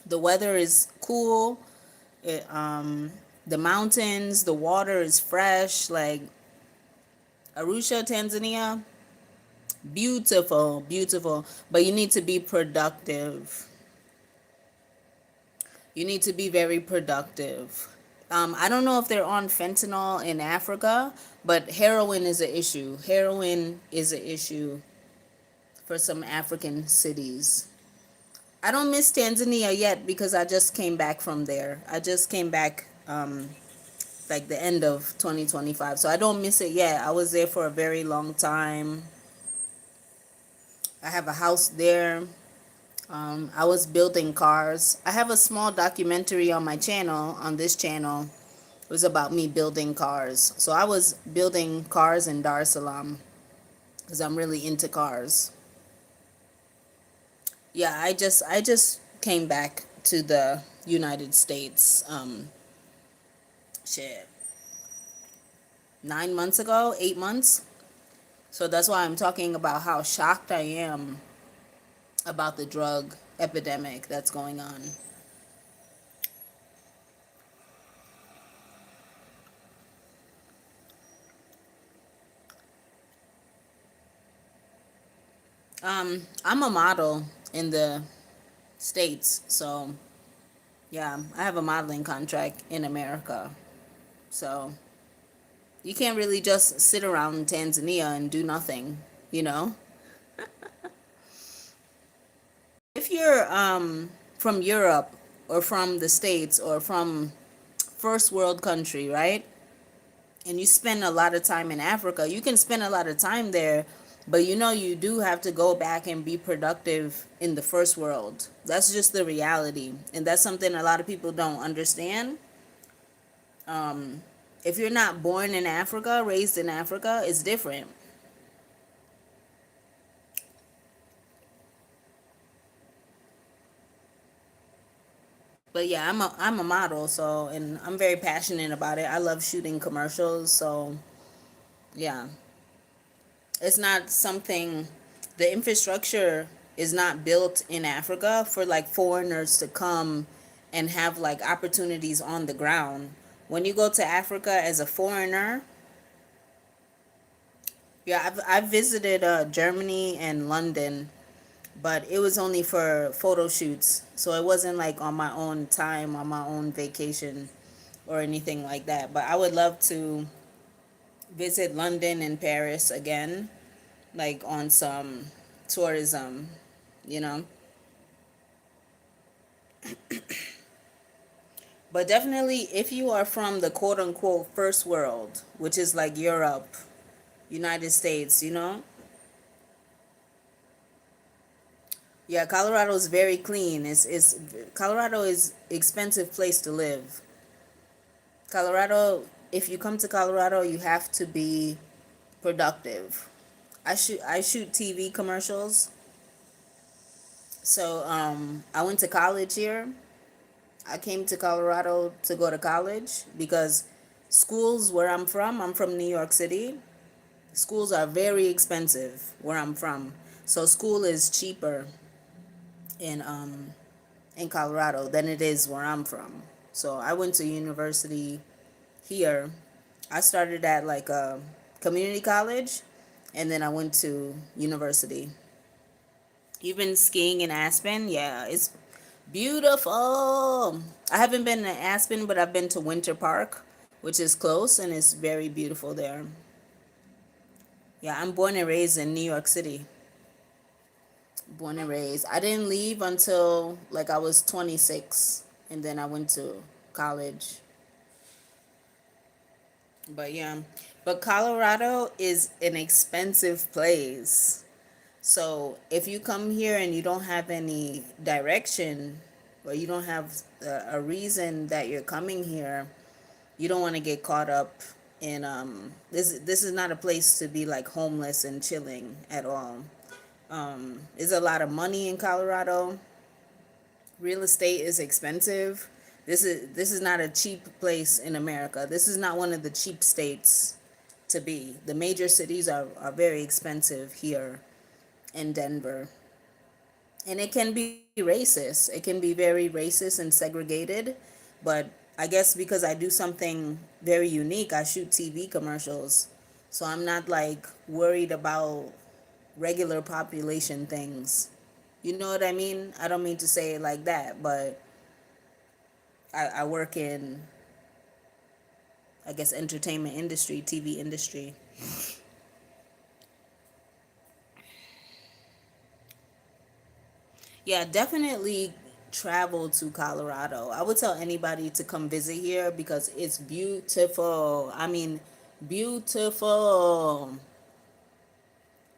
A: The weather is cool. It, the mountains, the water is fresh. Like Arusha, Tanzania, beautiful, beautiful. But you need to be productive. You need to be very productive. I don't know if they're on fentanyl in Africa, but heroin is an issue. Heroin is an issue for some African cities. I don't miss Tanzania yet because I just came back from there. I just came back like the end of 2025. So I don't miss it yet. I was there for a very long time. I have a house there. I was building cars. I have a small documentary on my channel, on this channel. It was about me building cars. So I was building cars in Dar es Salaam because I'm really into cars. Yeah, I just came back to the United States. Shit, 9 months ago, 8 months. So that's why I'm talking about how shocked I am about the drug epidemic that's going on. I'm a model in the States, so yeah, I have a modeling contract in America. So you can't really just sit around Tanzania and do nothing, you know? If you're from Europe or from the States or from first world country, right? And you spend a lot of time in Africa, you can spend a lot of time there, but you know you do have to go back and be productive in the first world. That's just the reality. And that's something a lot of people don't understand. If you're not born in Africa, raised in Africa, it's different. But yeah, I'm a model, so and I'm very passionate about it. I love shooting commercials, so yeah. It's not something, the infrastructure is not built in Africa for like foreigners to come and have like opportunities on the ground. When you go to Africa as a foreigner, yeah, I've visited Germany and London, but it was only for photo shoots. So it wasn't like on my own time, on my own vacation or anything like that. But I would love to visit London and Paris again, like on some tourism, you know. But definitely, if you are from the quote unquote first world, which is like Europe, United States, you know, yeah, Colorado is very clean. It's Colorado is expensive place to live. Colorado, if you come to Colorado, you have to be productive. I shoot TV commercials. So I went to college here. I came to Colorado to go to college because schools where I'm from New York City. Schools are very expensive where I'm from. So school is cheaper in in Colorado than it is where I'm from. So I went to university here. I started at like a community college and then I went to university. Even skiing in Aspen, yeah, it's beautiful. I haven't been to Aspen, but I've been to Winter Park, which is close and it's very beautiful there. Yeah, I'm born and raised in New York City. Born and raised. I didn't leave until like I was 26 and then I went to college. But yeah, but Colorado is an expensive place. So if you come here and you don't have any direction or you don't have a reason that you're coming here, you don't want to get caught up And this is not a place to be like homeless and chilling at all. There's a lot of money in Colorado. Real estate is expensive. This is not a cheap place in America. This is not one of the cheap states to be. The major cities are very expensive here in Denver. And it can be racist. It can be very racist and segregated. But I guess because I do something very unique, I shoot TV commercials. So I'm not like worried about regular population things. You know what I mean? I don't mean to say it like that, but I work in, I guess, entertainment industry, TV industry. Yeah, definitely travel to Colorado. I would tell anybody to come visit here because it's beautiful. I mean, beautiful.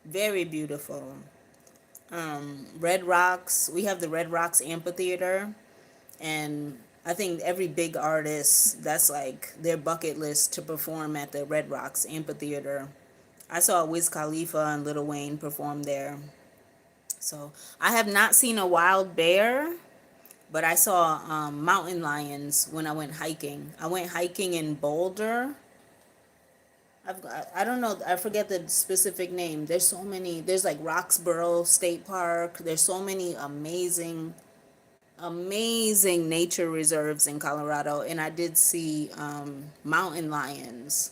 A: Very beautiful. Red Rocks, we have the Red Rocks Amphitheater, and I think every big artist, that's like their bucket list to perform at the Red Rocks Amphitheater. I saw Wiz Khalifa and Lil Wayne perform there. So I have not seen a wild bear, but I saw mountain lions when I went hiking. I went hiking in Boulder. I don't know. I forget the specific name. There's so many. There's like Roxborough State Park. There's so many amazing nature reserves in Colorado, and I did see mountain lions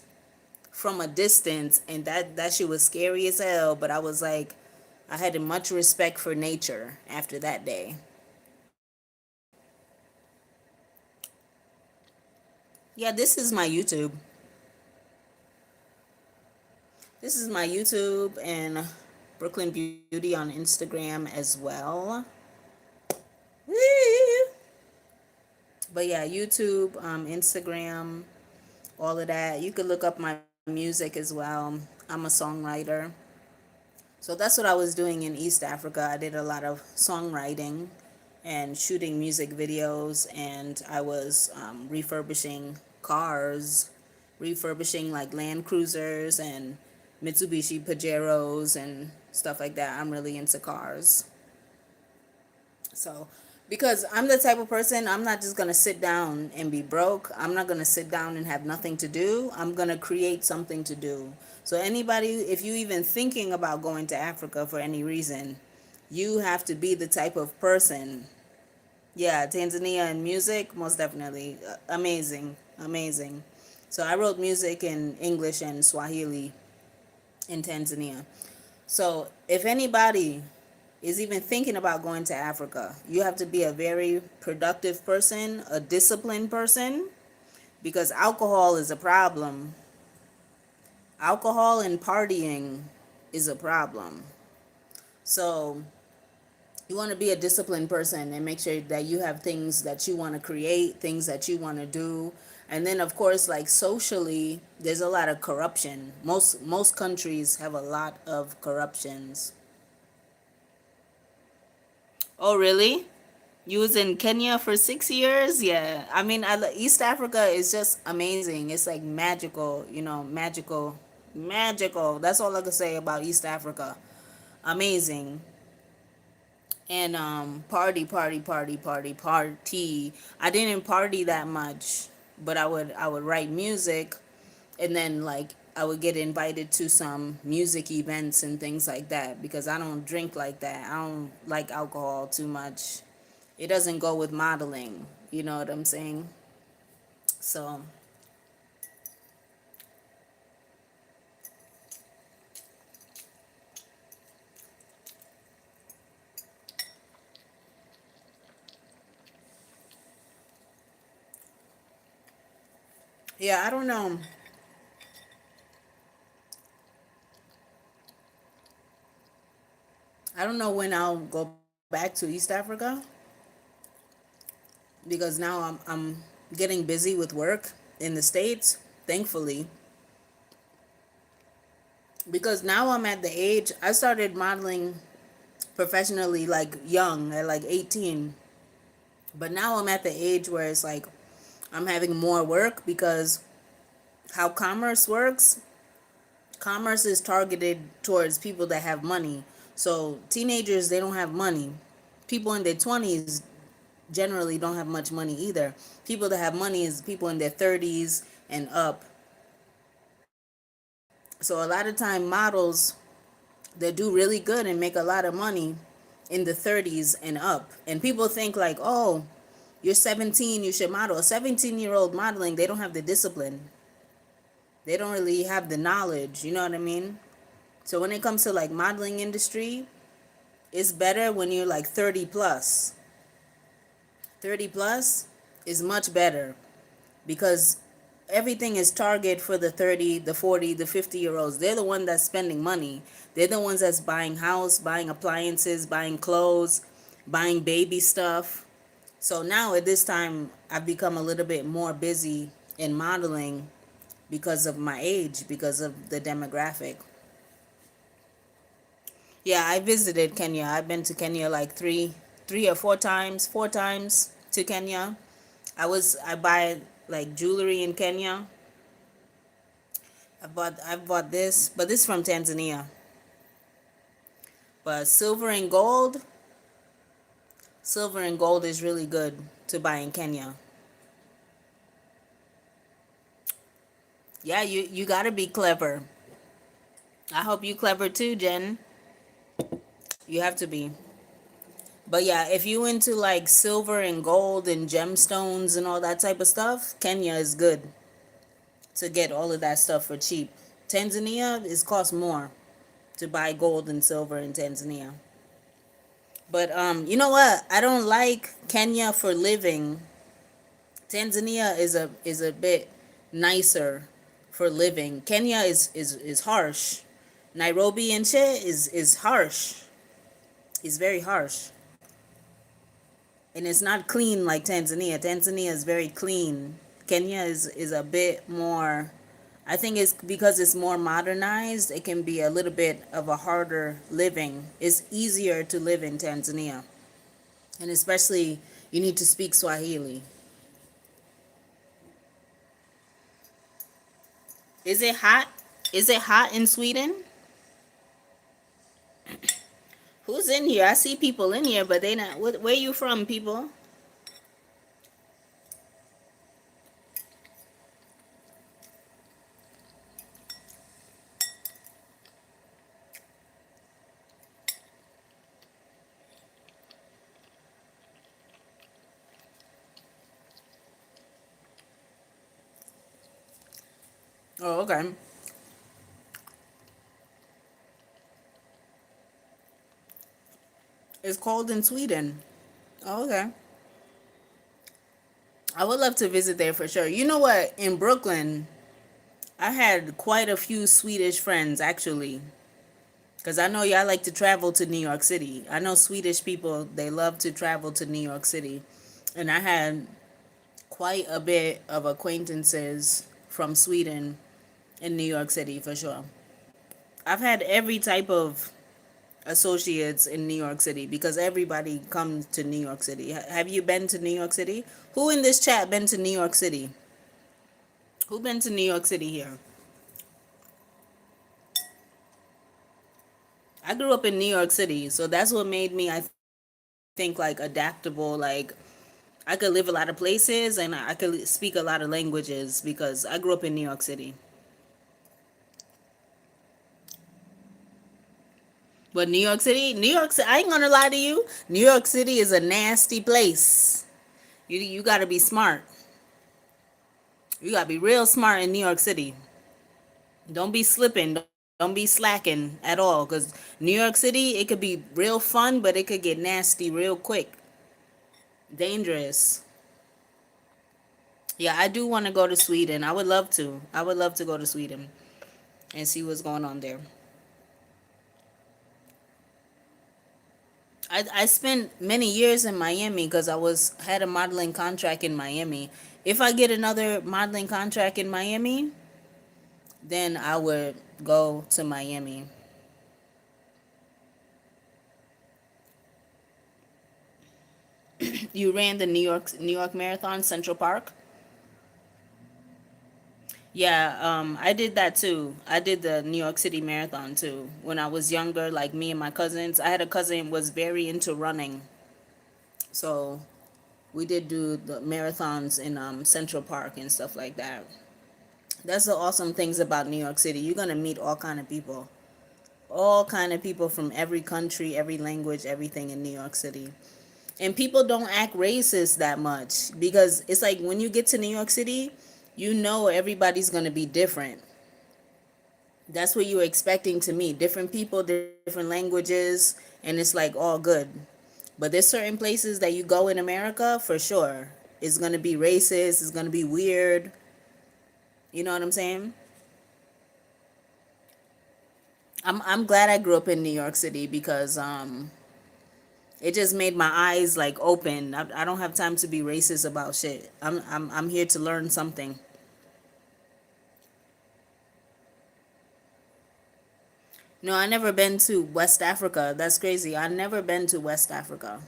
A: from a distance, and that shit was scary as hell. But I was like, I had much respect for nature after that day. Yeah, this is my YouTube. This is my YouTube and Brooklyn Beauty on Instagram as well. Woo! But yeah, YouTube, Instagram, all of that. You could look up my music as well. I'm a songwriter. So that's what I was doing in East Africa. I did a lot of songwriting and shooting music videos, and I was refurbishing cars, refurbishing like Land Cruisers and Mitsubishi Pajeros and stuff like that. I'm really into cars. So, because I'm the type of person, I'm not just gonna sit down and be broke. I'm not gonna sit down and have nothing to do. I'm gonna create something to do. So, anybody, if you even thinking about going to Africa for any reason, you have to be the type of person. Yeah, Tanzania and music, most definitely. Amazing, amazing. So, I wrote music in English and Swahili in Tanzania. So, if anybody is even thinking about going to Africa, you have to be a very productive person, a disciplined person, because alcohol is a problem. Alcohol and partying is a problem. So, you want to be a disciplined person and make sure that you have things that you want to create, things that you want to do. And then of course, like socially, there's a lot of corruption. Most countries have a lot of corruptions. Oh, really? You was in Kenya for 6 years? Yeah. I mean, East Africa is just amazing. It's like magical, magical, magical. That's all I can say about East Africa. Amazing. And party. I didn't party that much, but I would write music, and then like I would get invited to some music events and things like that because I don't drink like that. I don't like alcohol too much. It doesn't go with modeling. You know what I'm saying? So, yeah, I don't know. I don't know when I'll go back to East Africa because now I'm getting busy with work in the States, thankfully. Because now I'm at the age I started modeling professionally like young at like 18. But now I'm at the age where it's like I'm having more work because how commerce works, commerce is targeted towards people that have money. So teenagers, they don't have money. People in their 20s generally don't have much money either. People that have money is people in their 30s and up. So a lot of time models that do really good and make a lot of money in the 30s and up. And people think like, "Oh, you're 17, you should model." A 17-year-old modeling, they don't have the discipline. They don't really have the knowledge, you know what I mean? So when it comes to like modeling industry, it's better when you're like 30 plus. 30 plus is much better because everything is target for the 30, the 40, the 50-year-olds. They're the one that's spending money. They're the ones that's buying house, buying appliances, buying clothes, buying baby stuff. So now at this time, I've become a little bit more busy in modeling because of my age, because of the demographic. Yeah, I visited Kenya. I've been to Kenya like three or four times to Kenya. I buy like jewelry in Kenya. I bought this, but this is from Tanzania. But silver and gold is really good to buy in Kenya. Yeah, you gotta be clever. I hope you clever too, Jen. You have to be. But yeah, if you into like silver and gold and gemstones and all that type of stuff, Kenya is good to get all of that stuff for cheap. Tanzania is cost more to buy gold and silver in Tanzania. But you know what? I don't like Kenya for living. Tanzania is a bit nicer for living. Kenya is harsh. Nairobi and shit is harsh. It's very harsh. And it's not clean like Tanzania. Tanzania is very clean. Kenya is a bit more, I think it's because it's more modernized, it can be a little bit of a harder living. It's easier to live in Tanzania. And especially you need to speak Swahili. Is it hot? Is it hot in Sweden? Who's in here? I see people in here, but they not. Where you from, people? Oh, okay. It's cold in Sweden. Oh, okay. I would love to visit there for sure. You know what? In Brooklyn, I had quite a few Swedish friends actually. Because I know y'all like to travel to New York City. I know Swedish people, they love to travel to New York City. And I had quite a bit of acquaintances from Sweden in New York City for sure. I've had every type of associates in New York City because everybody comes to New York City. Have you been to New York City? Who in this chat been to New York City? Who been to New York City here? I grew up in New York City, so that's what made me, I think, like adaptable. Like I could live a lot of places and I could speak a lot of languages because I grew up in New York City. But New York City, I ain't gonna lie to you. New York City is a nasty place. You gotta be smart. You gotta be real smart in New York City. Don't be slipping. Don't be slacking at all. Cause New York City, it could be real fun, but it could get nasty real quick. Dangerous. Yeah, I do want to go to Sweden. I would love to. I would love to go to Sweden and see what's going on there. I spent many years in Miami because had a modeling contract in Miami. If I get another modeling contract in Miami, then I would go to Miami. You ran the New York Marathon, Central Park. Yeah, I did that too. I did the New York City Marathon too. When I was younger, like me and my cousins, I had a cousin was very into running. So we did do the marathons in Central Park and stuff like that. That's the awesome things about New York City. You're gonna meet all kind of people. All kind of people from every country, every language, everything in New York City. And people don't act racist that much because it's like when you get to New York City, you know everybody's gonna be different. That's what you're expecting to meet. Different people, different languages, and it's like all good. But there's certain places that you go in America for sure. It's gonna be racist, it's gonna be weird. You know what I'm saying? I'm glad I grew up in New York City because it just made my eyes like open. I don't have time to be racist about shit. I'm here to learn something. No, I never been to West Africa. That's crazy. I never been to West Africa.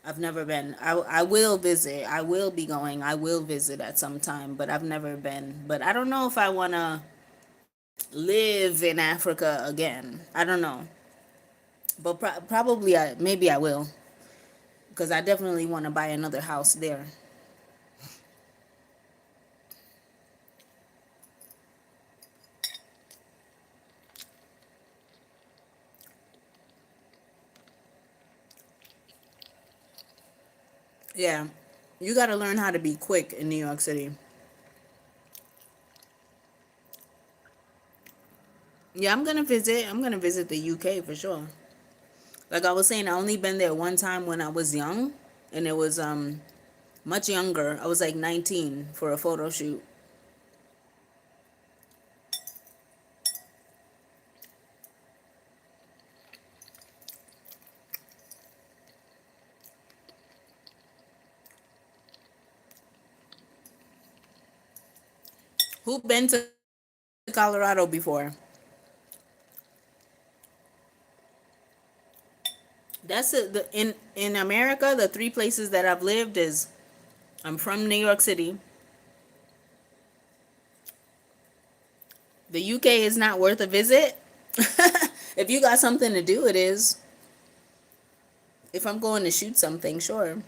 A: I've never been. I will visit. I will be going. I will visit at some time, but I've never been. But I don't know if I want to live in Africa again. I don't know. But probably maybe I will because I definitely want to buy another house there. Yeah. You got to learn how to be quick in New York City. Yeah, I'm going to visit. I'm going to visit the UK for sure. Like I was saying, I only been there one time when I was young, and it was much younger. I was like 19 for a photo shoot. Who been to Colorado before? That's the in America, the three places that I've lived is I'm from New York City. The UK is not worth a visit. If you got something to do, it is. If I'm going to shoot something, sure.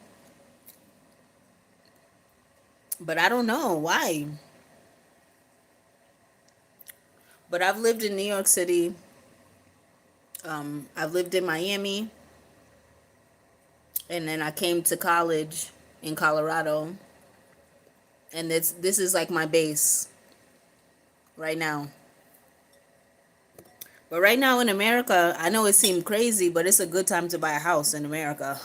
A: But I don't know why. But I've lived in New York City. I've lived in Miami, and then I came to college in Colorado, and this is like my base right now. But right now in America, I know it seemed crazy, but it's a good time to buy a house in America.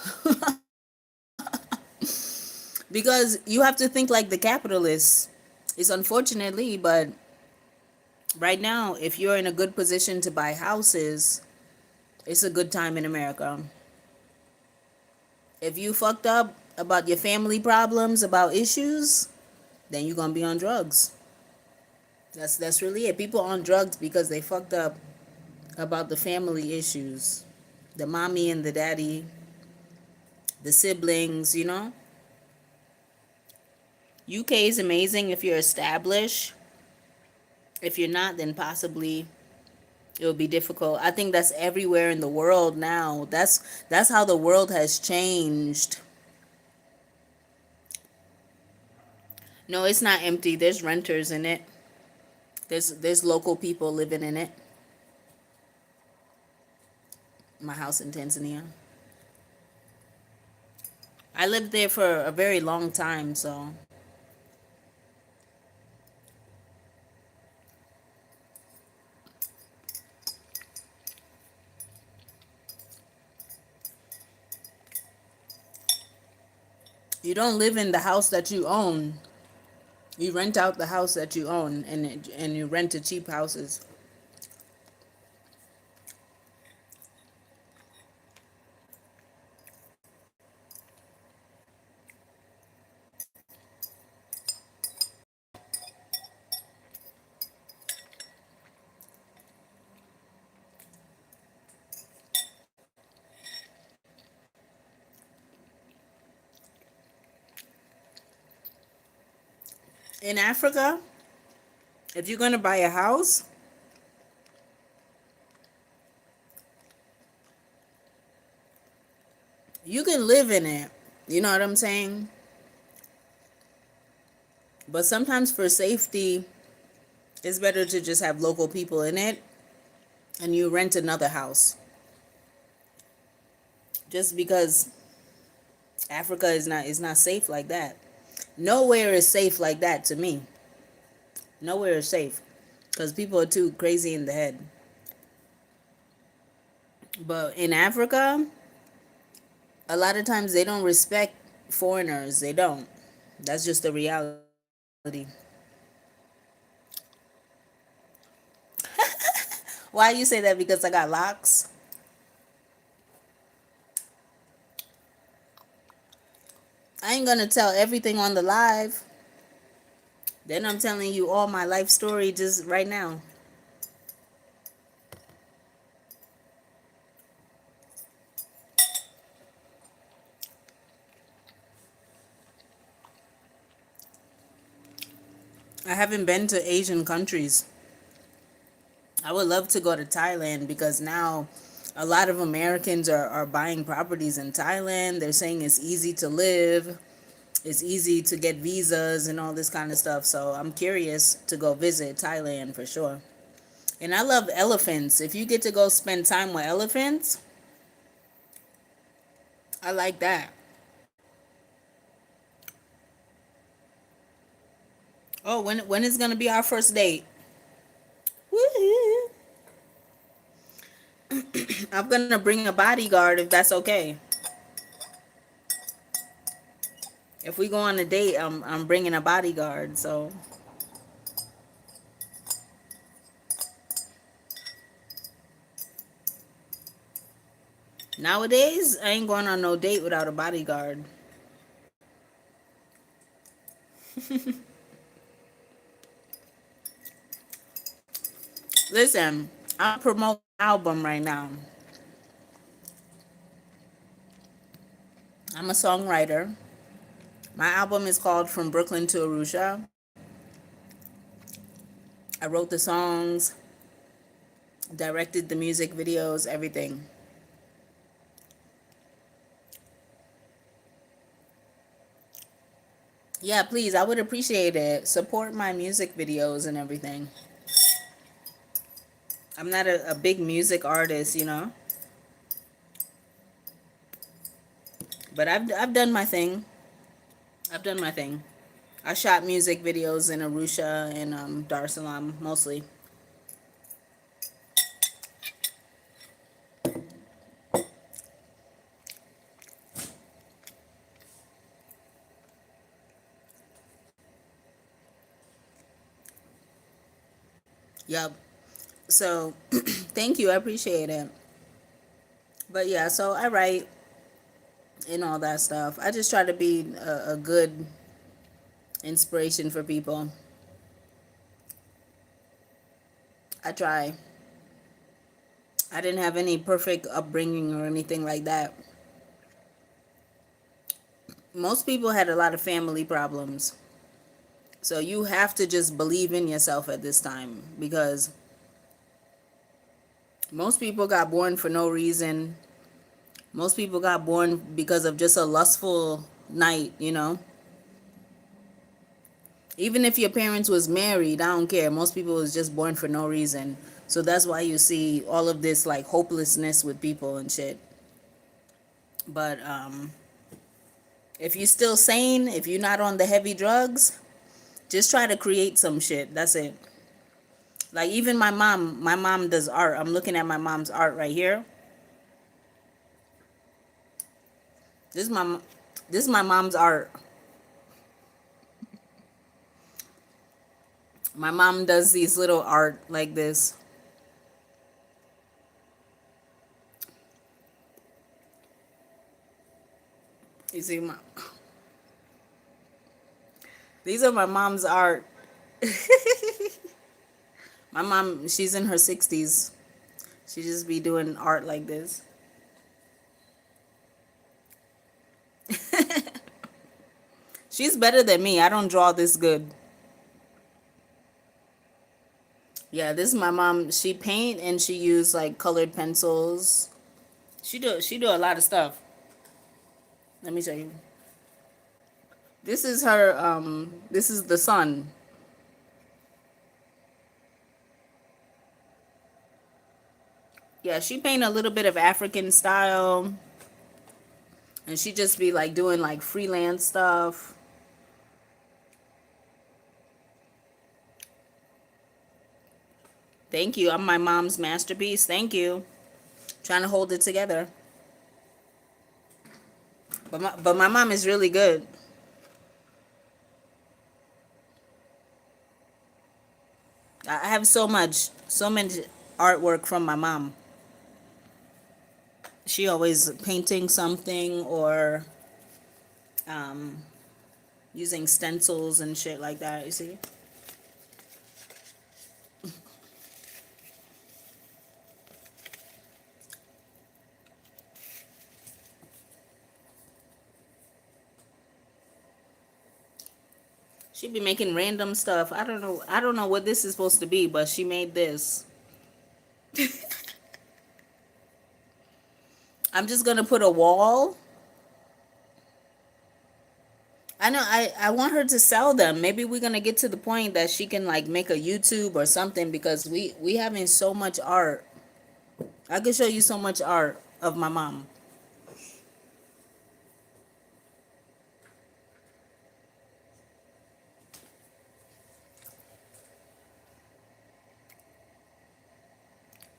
A: Because you have to think like the capitalists. It's unfortunately, but right now, if you're in a good position to buy houses, it's a good time in America. If you fucked up about your family problems, about issues, then you're gonna be on drugs. That's really it. People on drugs because they fucked up about the family issues. The mommy and the daddy, the siblings, you know? UK is amazing if you're established. If you're not, then possibly it will be difficult. I think that's everywhere in the world now. That's how the world has changed. No, it's not empty. There's renters in it. There's local people living in it. My house in Tanzania. I lived there for a very long time, so you don't live in the house that you own. You rent out the house that you own, and you rent to cheap houses. In Africa, If you're going to buy a house, you can live in it. You know what I'm saying? But sometimes for safety, it's better to just have local people in it and you rent another house. Just because Africa is not safe like that. Nowhere is safe like that to me. Nowhere is safe because people are too crazy in the head. But in Africa, a lot of times they don't respect foreigners. They don't. That's just the reality. Why you say that? Because I got locks? I ain't gonna tell everything on the live. Then I'm telling you all my life story just right now. I haven't been to Asian countries. I would love to go to Thailand because now a lot of Americans are buying properties in Thailand. They're saying it's easy to live, it's easy to get visas and all this kind of stuff. So I'm curious to go visit Thailand for sure. And I love elephants. If you get to go spend time with elephants, I like that. Oh, when is gonna be our first date? Woo! I'm gonna bring a bodyguard if that's okay. If we go on a date, I'm bringing a bodyguard. So nowadays, I ain't going on no date without a bodyguard. Listen, I'm promoting my album right now. I'm a songwriter. My album is called From Brooklyn to Arusha. I wrote the songs, directed the music videos, everything. Yeah, please, I would appreciate it. Support my music videos and everything. I'm not a big music artist, but I've done my thing. I've done my thing. I shot music videos in Arusha and Dar es Salaam mostly. Yep. So thank you. I appreciate it. But yeah, so I write and all that stuff. I just try to be a good inspiration for people. I try. I didn't have any perfect upbringing or anything like that. Most people had a lot of family problems. So you have to just believe in yourself at this time because most people got born for no reason. Most people got born because of just a lustful night. Even if your parents was married, I don't care. Most people was just born for no reason. So that's why you see all of this like hopelessness with people and shit. But if you're still sane, if you're not on the heavy drugs, just try to create some shit. That's it. Like even my mom does art. I'm looking at my mom's art right here. This is my this is my mom's art. My mom does these little art like this. You see these are my mom's art. My mom, she's in her 60s. She just be doing art like this. She's better than me. I don't draw this good. Yeah, this is my mom. She paint and she use like colored pencils. She do a lot of stuff. Let me show you. This is her this is the sun. Yeah, she paint a little bit of African style and she just be like doing like freelance stuff. Thank you. I'm my mom's masterpiece. Thank you. Trying to hold it together. But my mom is really good. I have so much artwork from my mom. She always painting something or um, using stencils and shit like that. You see? She be making random stuff. I don't know. I don't know what this is supposed to be, but she made this. I'm just gonna put a wall. I know I want her to sell them. Maybe we're gonna get to the point that she can like make a YouTube or something because we having so much art. I could show you so much art of my mom.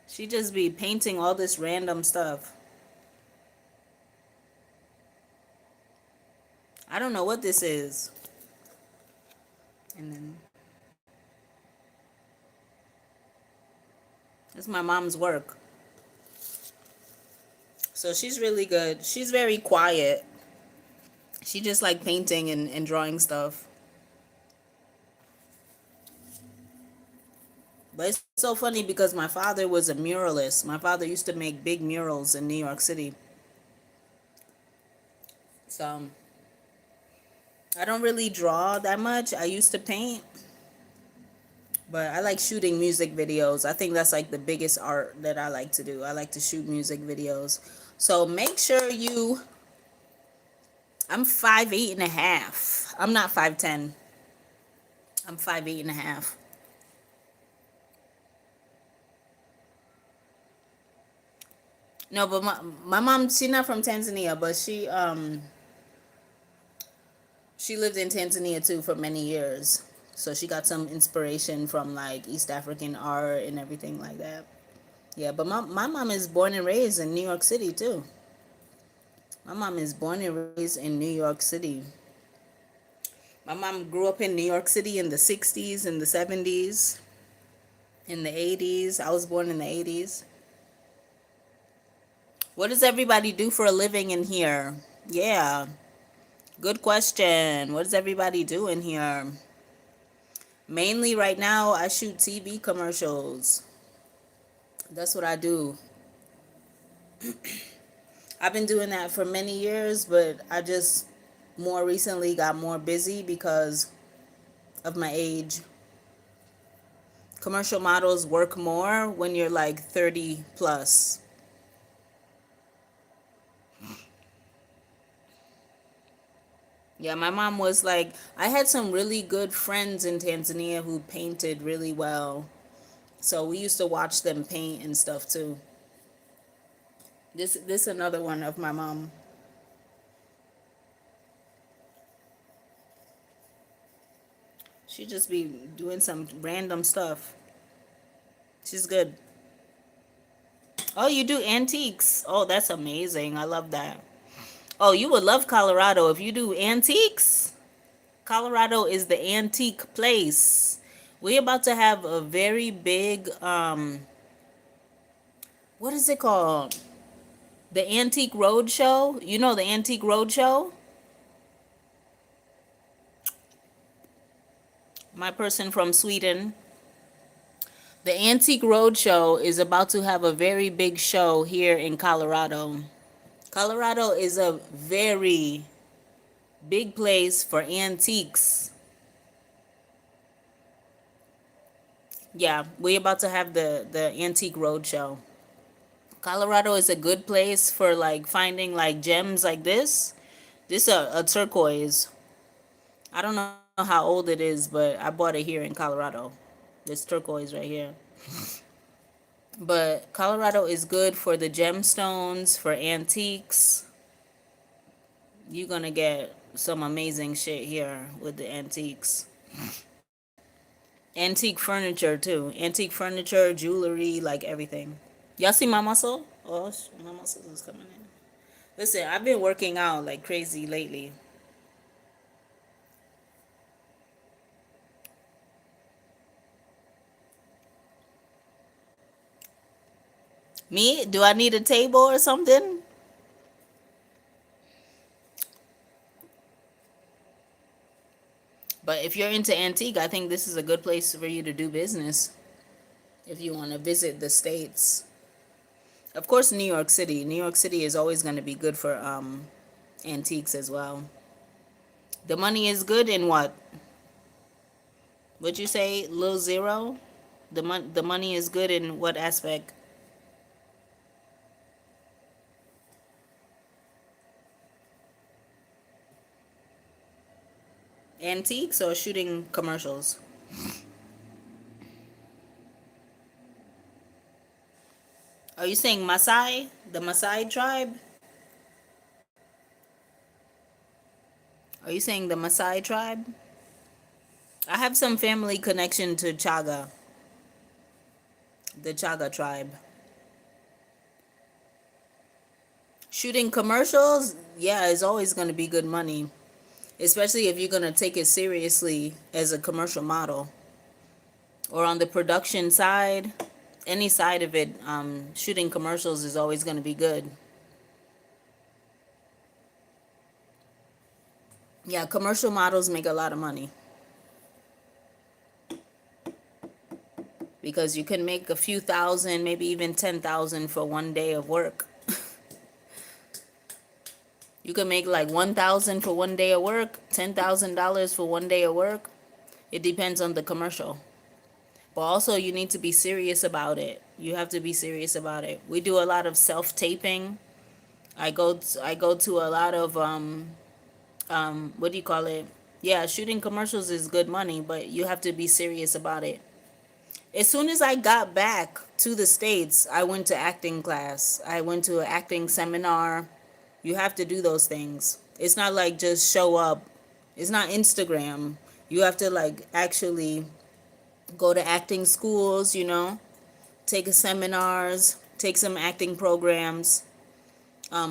A: She just be painting all this random stuff. I don't know what this is. And then it's my mom's work. So she's really good. She's very quiet. She just like painting and drawing stuff. But it's so funny because my father was a muralist. My father used to make big murals in New York City. So I don't really draw that much. I used to paint, but I like shooting music videos. I think that's like the biggest art that I like to do. I like to shoot music videos. So make sure you, I'm 5'8.5". I'm not 5'10". I'm 5'8.5". No, but my mom, she not from Tanzania, but she lived in Tanzania too for many years. So she got some inspiration from like East African art and everything like that. Yeah, but my mom is born and raised in New York City too. My mom is born and raised in New York City. My mom grew up in New York City in the 60s and the 70s, in the 80s. I was born in the 80s. What does everybody do for a living in here? Yeah, good question. What does everybody do in here? Mainly right now, I shoot TV commercials. That's what I do. I've been doing that for many years, but I just more recently got more busy because of my age. Commercial models work more when you're like 30 plus. Yeah, my mom was like, I had some really good friends in Tanzania who painted really well. So we used to watch them paint and stuff too. This another one of my mom. She just be doing some random stuff. She's good. Oh, you do antiques. Oh, that's amazing. I love that. Oh, you would love Colorado if you do antiques. Colorado is the antique place. We're about to have a very big what is it called? The Antique Roadshow. You know the Antique Roadshow? My person from Sweden. The Antique Roadshow is about to have a very big show here in Colorado. Colorado is a very big place for antiques. Yeah, we about to have the antique road show. Colorado is a good place for like finding like gems like this. This a turquoise. I don't know how old it is, but I bought it here in Colorado. This turquoise right here. But Colorado is good for the gemstones, for antiques. You're gonna get some amazing shit here with the antiques. Antique furniture too. Antique furniture, jewelry, like everything. Y'all see my muscle? Oh, my muscles is coming in. Listen, I've been working out like crazy lately. Me? Do I need a table or something? But if you're into antique, I think this is a good place for you to do business if you want to visit the States. Of course, New York City. New York City is always going to be good for antiques as well. The money is good in what? Would you say, Lil Zero? The money is good in what aspect? Antiques or shooting commercials? Are you saying Maasai? The Maasai tribe? Are you saying the Maasai tribe? I have some family connection to Chaga, the Chaga tribe. Shooting commercials, yeah, is always going to be good money, especially if you're going to take it seriously as a commercial model or on the production side. Any side of it, shooting commercials is always going to be good. Yeah, commercial models make a lot of money because you can make a few thousand, maybe even 10,000 for one day of work. You can make like 1,000 for one day of work, $10,000 for one day of work. It depends on the commercial. But also you need to be serious about it. You have to be serious about it. We do a lot of self-taping. I go to a lot of what do you call it? Yeah, shooting commercials is good money, but you have to be serious about it. As soon as I got back to the States, I went to acting class. I went to an acting seminar. You have to do those things. It's not like just show up. It's not Instagram. You have to like actually go to acting schools, take seminars, take some acting programs,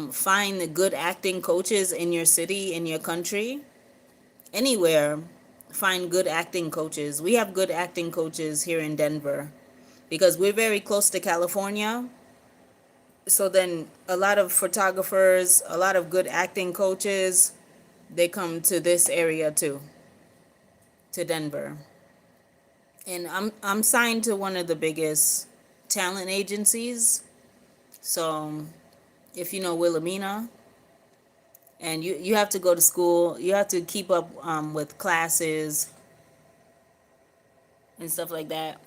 A: find the good acting coaches in your city, in your country, anywhere. Find good acting coaches. We have good acting coaches here in Denver because we're very close to California. So then a lot of photographers, a lot of good acting coaches, they come to this area too, to Denver. And I'm signed to one of the biggest talent agencies. So if you know Wilhelmina, and you have to go to school, you have to keep up with classes and stuff like that.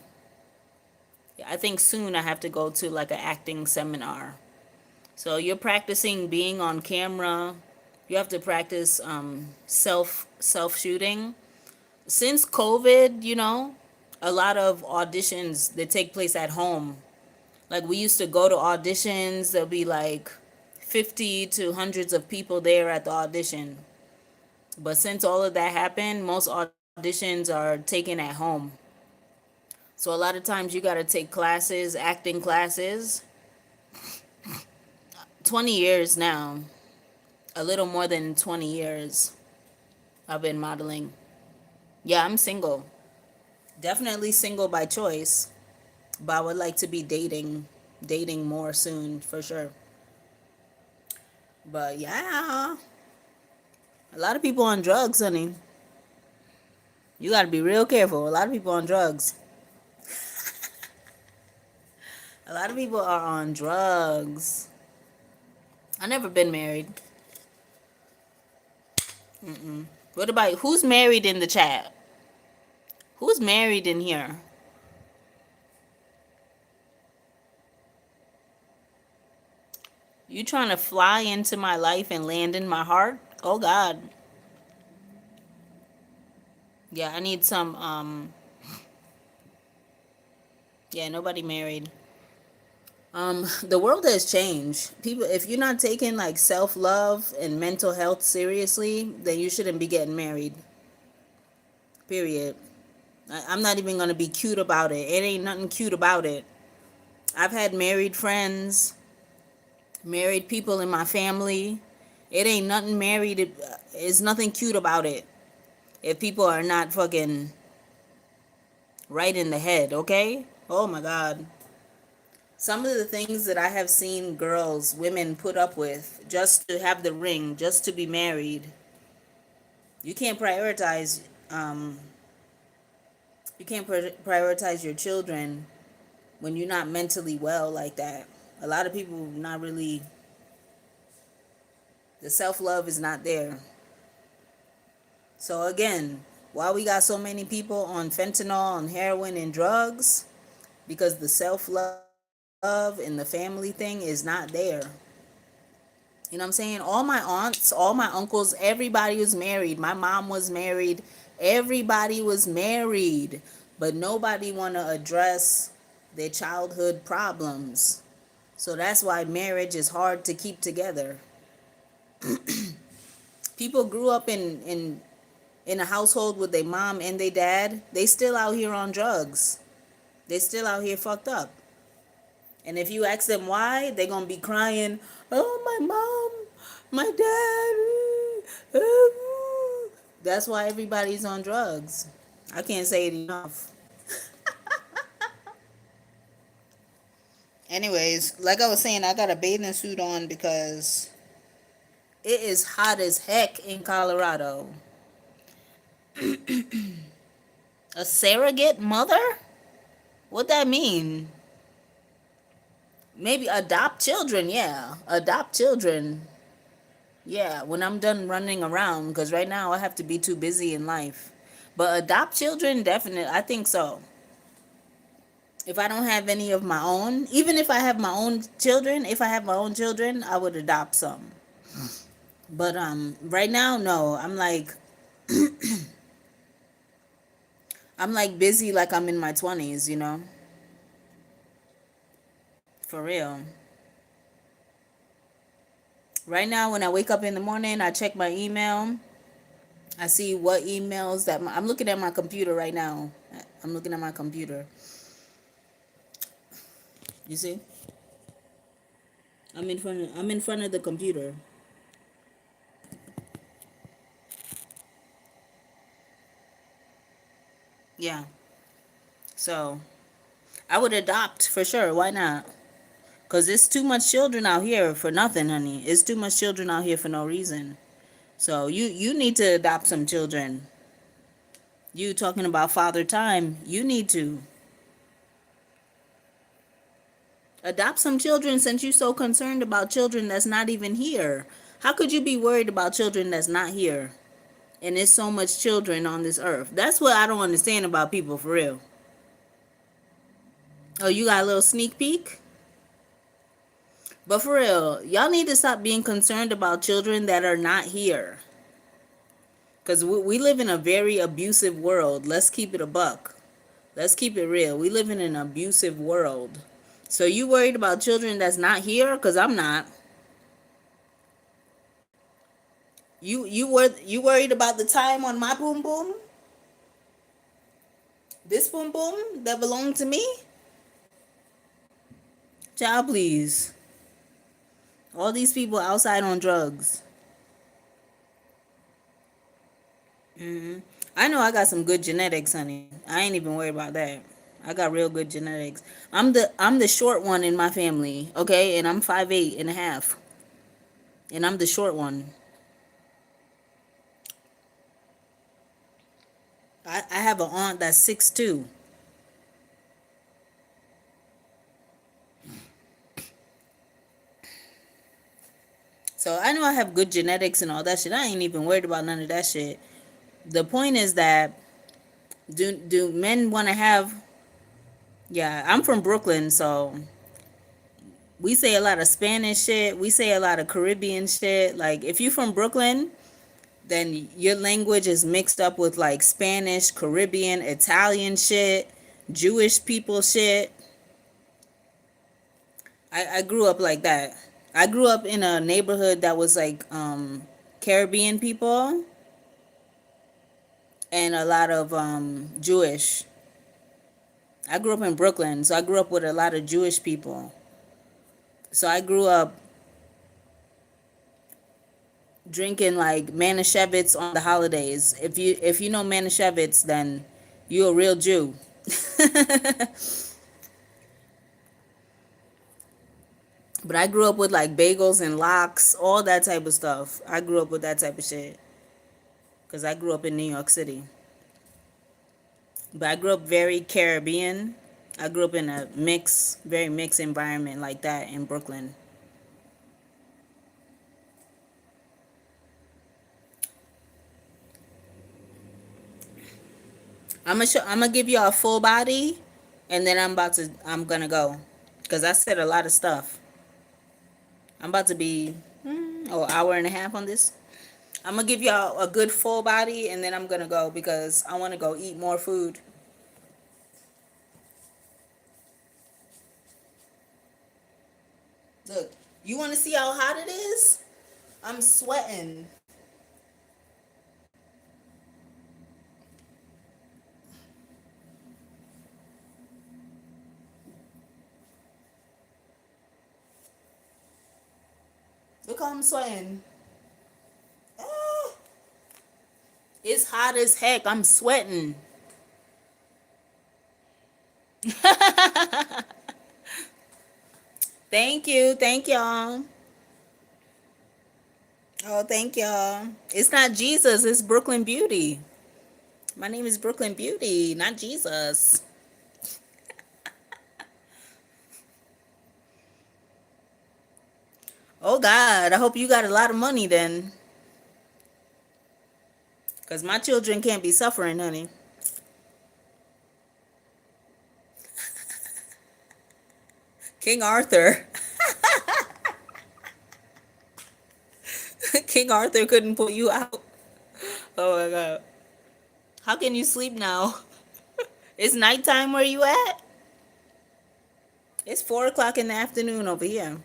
A: I think soon I have to go to like an acting seminar. So you're practicing being on camera. You have to practice self shooting. Since COVID, a lot of auditions that take place at home. Like we used to go to auditions, there'll be like 50 to hundreds of people there at the audition. But since all of that happened, most auditions are taken at home. So a lot of times you got to take classes, acting classes. 20 years now, a little more than 20 years I've been modeling. Yeah, I'm single. Definitely single by choice, but I would like to be dating more soon for sure. But yeah, a lot of people on drugs, honey. You got to be real careful. A lot of people on drugs. A lot of people are on drugs. I never been married. What about who's married in the chat? Who's married in here? You trying to fly into my life and land in my heart? Oh God. Yeah, I need some yeah, nobody married. The world has changed. People, if you're not taking like self-love and mental health seriously, then you shouldn't be getting married. Period. I'm not even going to be cute about it. It ain't nothing cute about it. I've had married friends, married people in my family. It ain't nothing married. It's nothing cute about it. If people are not fucking right in the head, okay? Oh my God. Some of the things that I have seen girls, women put up with just to have the ring, just to be married. You can't prioritize um you can't prioritize your children when you're not mentally well like that. A lot of people not really, the self-love is not there. So again, why we got so many people on fentanyl and heroin and drugs? Because the self-love and the family thing is not there. You know what I'm saying? All my aunts, all my uncles, everybody was married. My mom was married. Everybody was married. But nobody want to address their childhood problems. So that's why marriage is hard to keep together. People grew up in a household with their mom and their dad. They still out here on drugs. They still out here fucked up. And if you ask them why, they're going to be crying, oh, my mom, my dad. That's why everybody's on drugs. I can't say it enough. Anyways, like I was saying, I got a bathing suit on because it is hot as heck in Colorado. A surrogate mother? What that mean? Maybe adopt children, yeah. Adopt children. Yeah, when I'm done running around, because right now I have to be too busy in life. But adopt children, definitely, I think so. If I don't have any of my own, even if I have my own children, if I have my own children, I would adopt some. But right now, no. I'm like busy like I'm in my 20s, you know? For real. Right now, when I wake up in the morning, I check my email. I see what emails that I'm looking at my computer right now. I'm looking at my computer. You see? I'm in front of the computer. Yeah. So, I would adopt for sure. Why not? Cuz it's too much children out here for nothing, honey. It's too much children out here for no reason. So, you need to adopt some children. You talking about father time, you need to adopt some children since you're so concerned about children that's not even here. How could you be worried about children that's not here? And there's so much children on this earth. That's what I don't understand about people for real. Oh, you got a little sneak peek? But for real, y'all need to stop being concerned about children that are not here. Because we live in a very abusive world. Let's keep it a buck. Let's keep it real. We live in an abusive world. So you worried about children that's not here? Because I'm not. You worried about the time on my boom boom? This boom boom that belonged to me? Child, please. All these people outside on drugs. I know I got some good genetics, honey. I ain't even worried about that. I got real good genetics. I'm the short one in my family, okay? And I'm 5'8" and a half. And I'm the short one. I have an aunt that's 6'2". So I know I have good genetics and all that shit. I ain't even worried about none of that shit. The point is that do men want to have, yeah, I'm from Brooklyn, so We say a lot of Spanish shit. We say a lot of Caribbean shit. Like if you from Brooklyn, then your language is mixed up with like Spanish, Caribbean, Italian shit, Jewish people shit. I grew up like that. I grew up in a neighborhood that was like Caribbean people and a lot of Jewish. I grew up in Brooklyn, so I grew up with a lot of Jewish people. So I grew up drinking like Manischewitz on the holidays. If you know Manischewitz, then you're a real Jew. But I grew up with like bagels and lox, all that type of stuff. I grew up with that type of shit because I grew up in New York City. But I grew up very Caribbean. I grew up in a very mixed environment like that in Brooklyn. I'm gonna give you a full body, and then I'm gonna go, cause I said a lot of stuff. I'm about to be hour and a half on this. I'm gonna give y'all a good full body, and then I'm gonna go because I want to go eat more food. Look, you want to see how hot it is? I'm sweating. Look how I'm sweating. Ah, it's hot as heck. I'm sweating. Thank you. Thank y'all. Oh, thank y'all. It's not Jesus, it's Brooklyn Beauty. My name is Brooklyn Beauty, not Jesus. Oh, God. I hope you got a lot of money then. Because my children can't be suffering, honey. King Arthur. King Arthur couldn't pull you out. Oh, my God. How can you sleep now? It's nighttime where you at? It's 4 o'clock in the afternoon over here.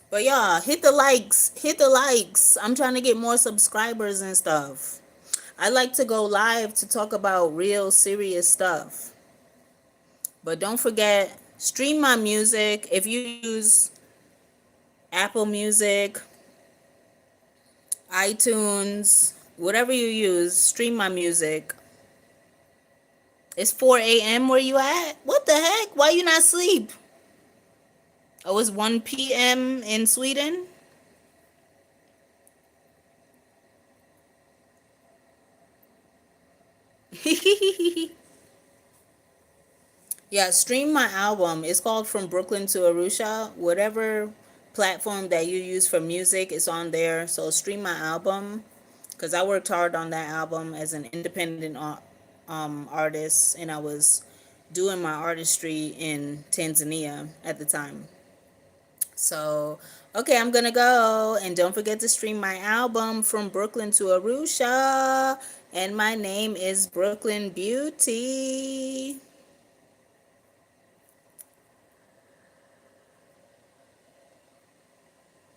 A: But y'all, hit the likes. Hit the likes. I'm trying to get more subscribers and stuff. I like to go live to talk about real serious stuff. But don't forget, stream my music. If you use Apple Music, iTunes, whatever you use, stream my music. It's 4 a.m. where you at? What the heck? Why you not sleep? Oh, it's 1 p.m. in Sweden? Yeah, stream my album. It's called From Brooklyn to Arusha. Whatever platform that you use for music is on there. So stream my album because I worked hard on that album as an independent artist, and I was doing my artistry in Tanzania at the time. So, okay, I'm gonna go. And don't forget to stream my album From Brooklyn to Arusha. And my name is Brooklyn Beauty.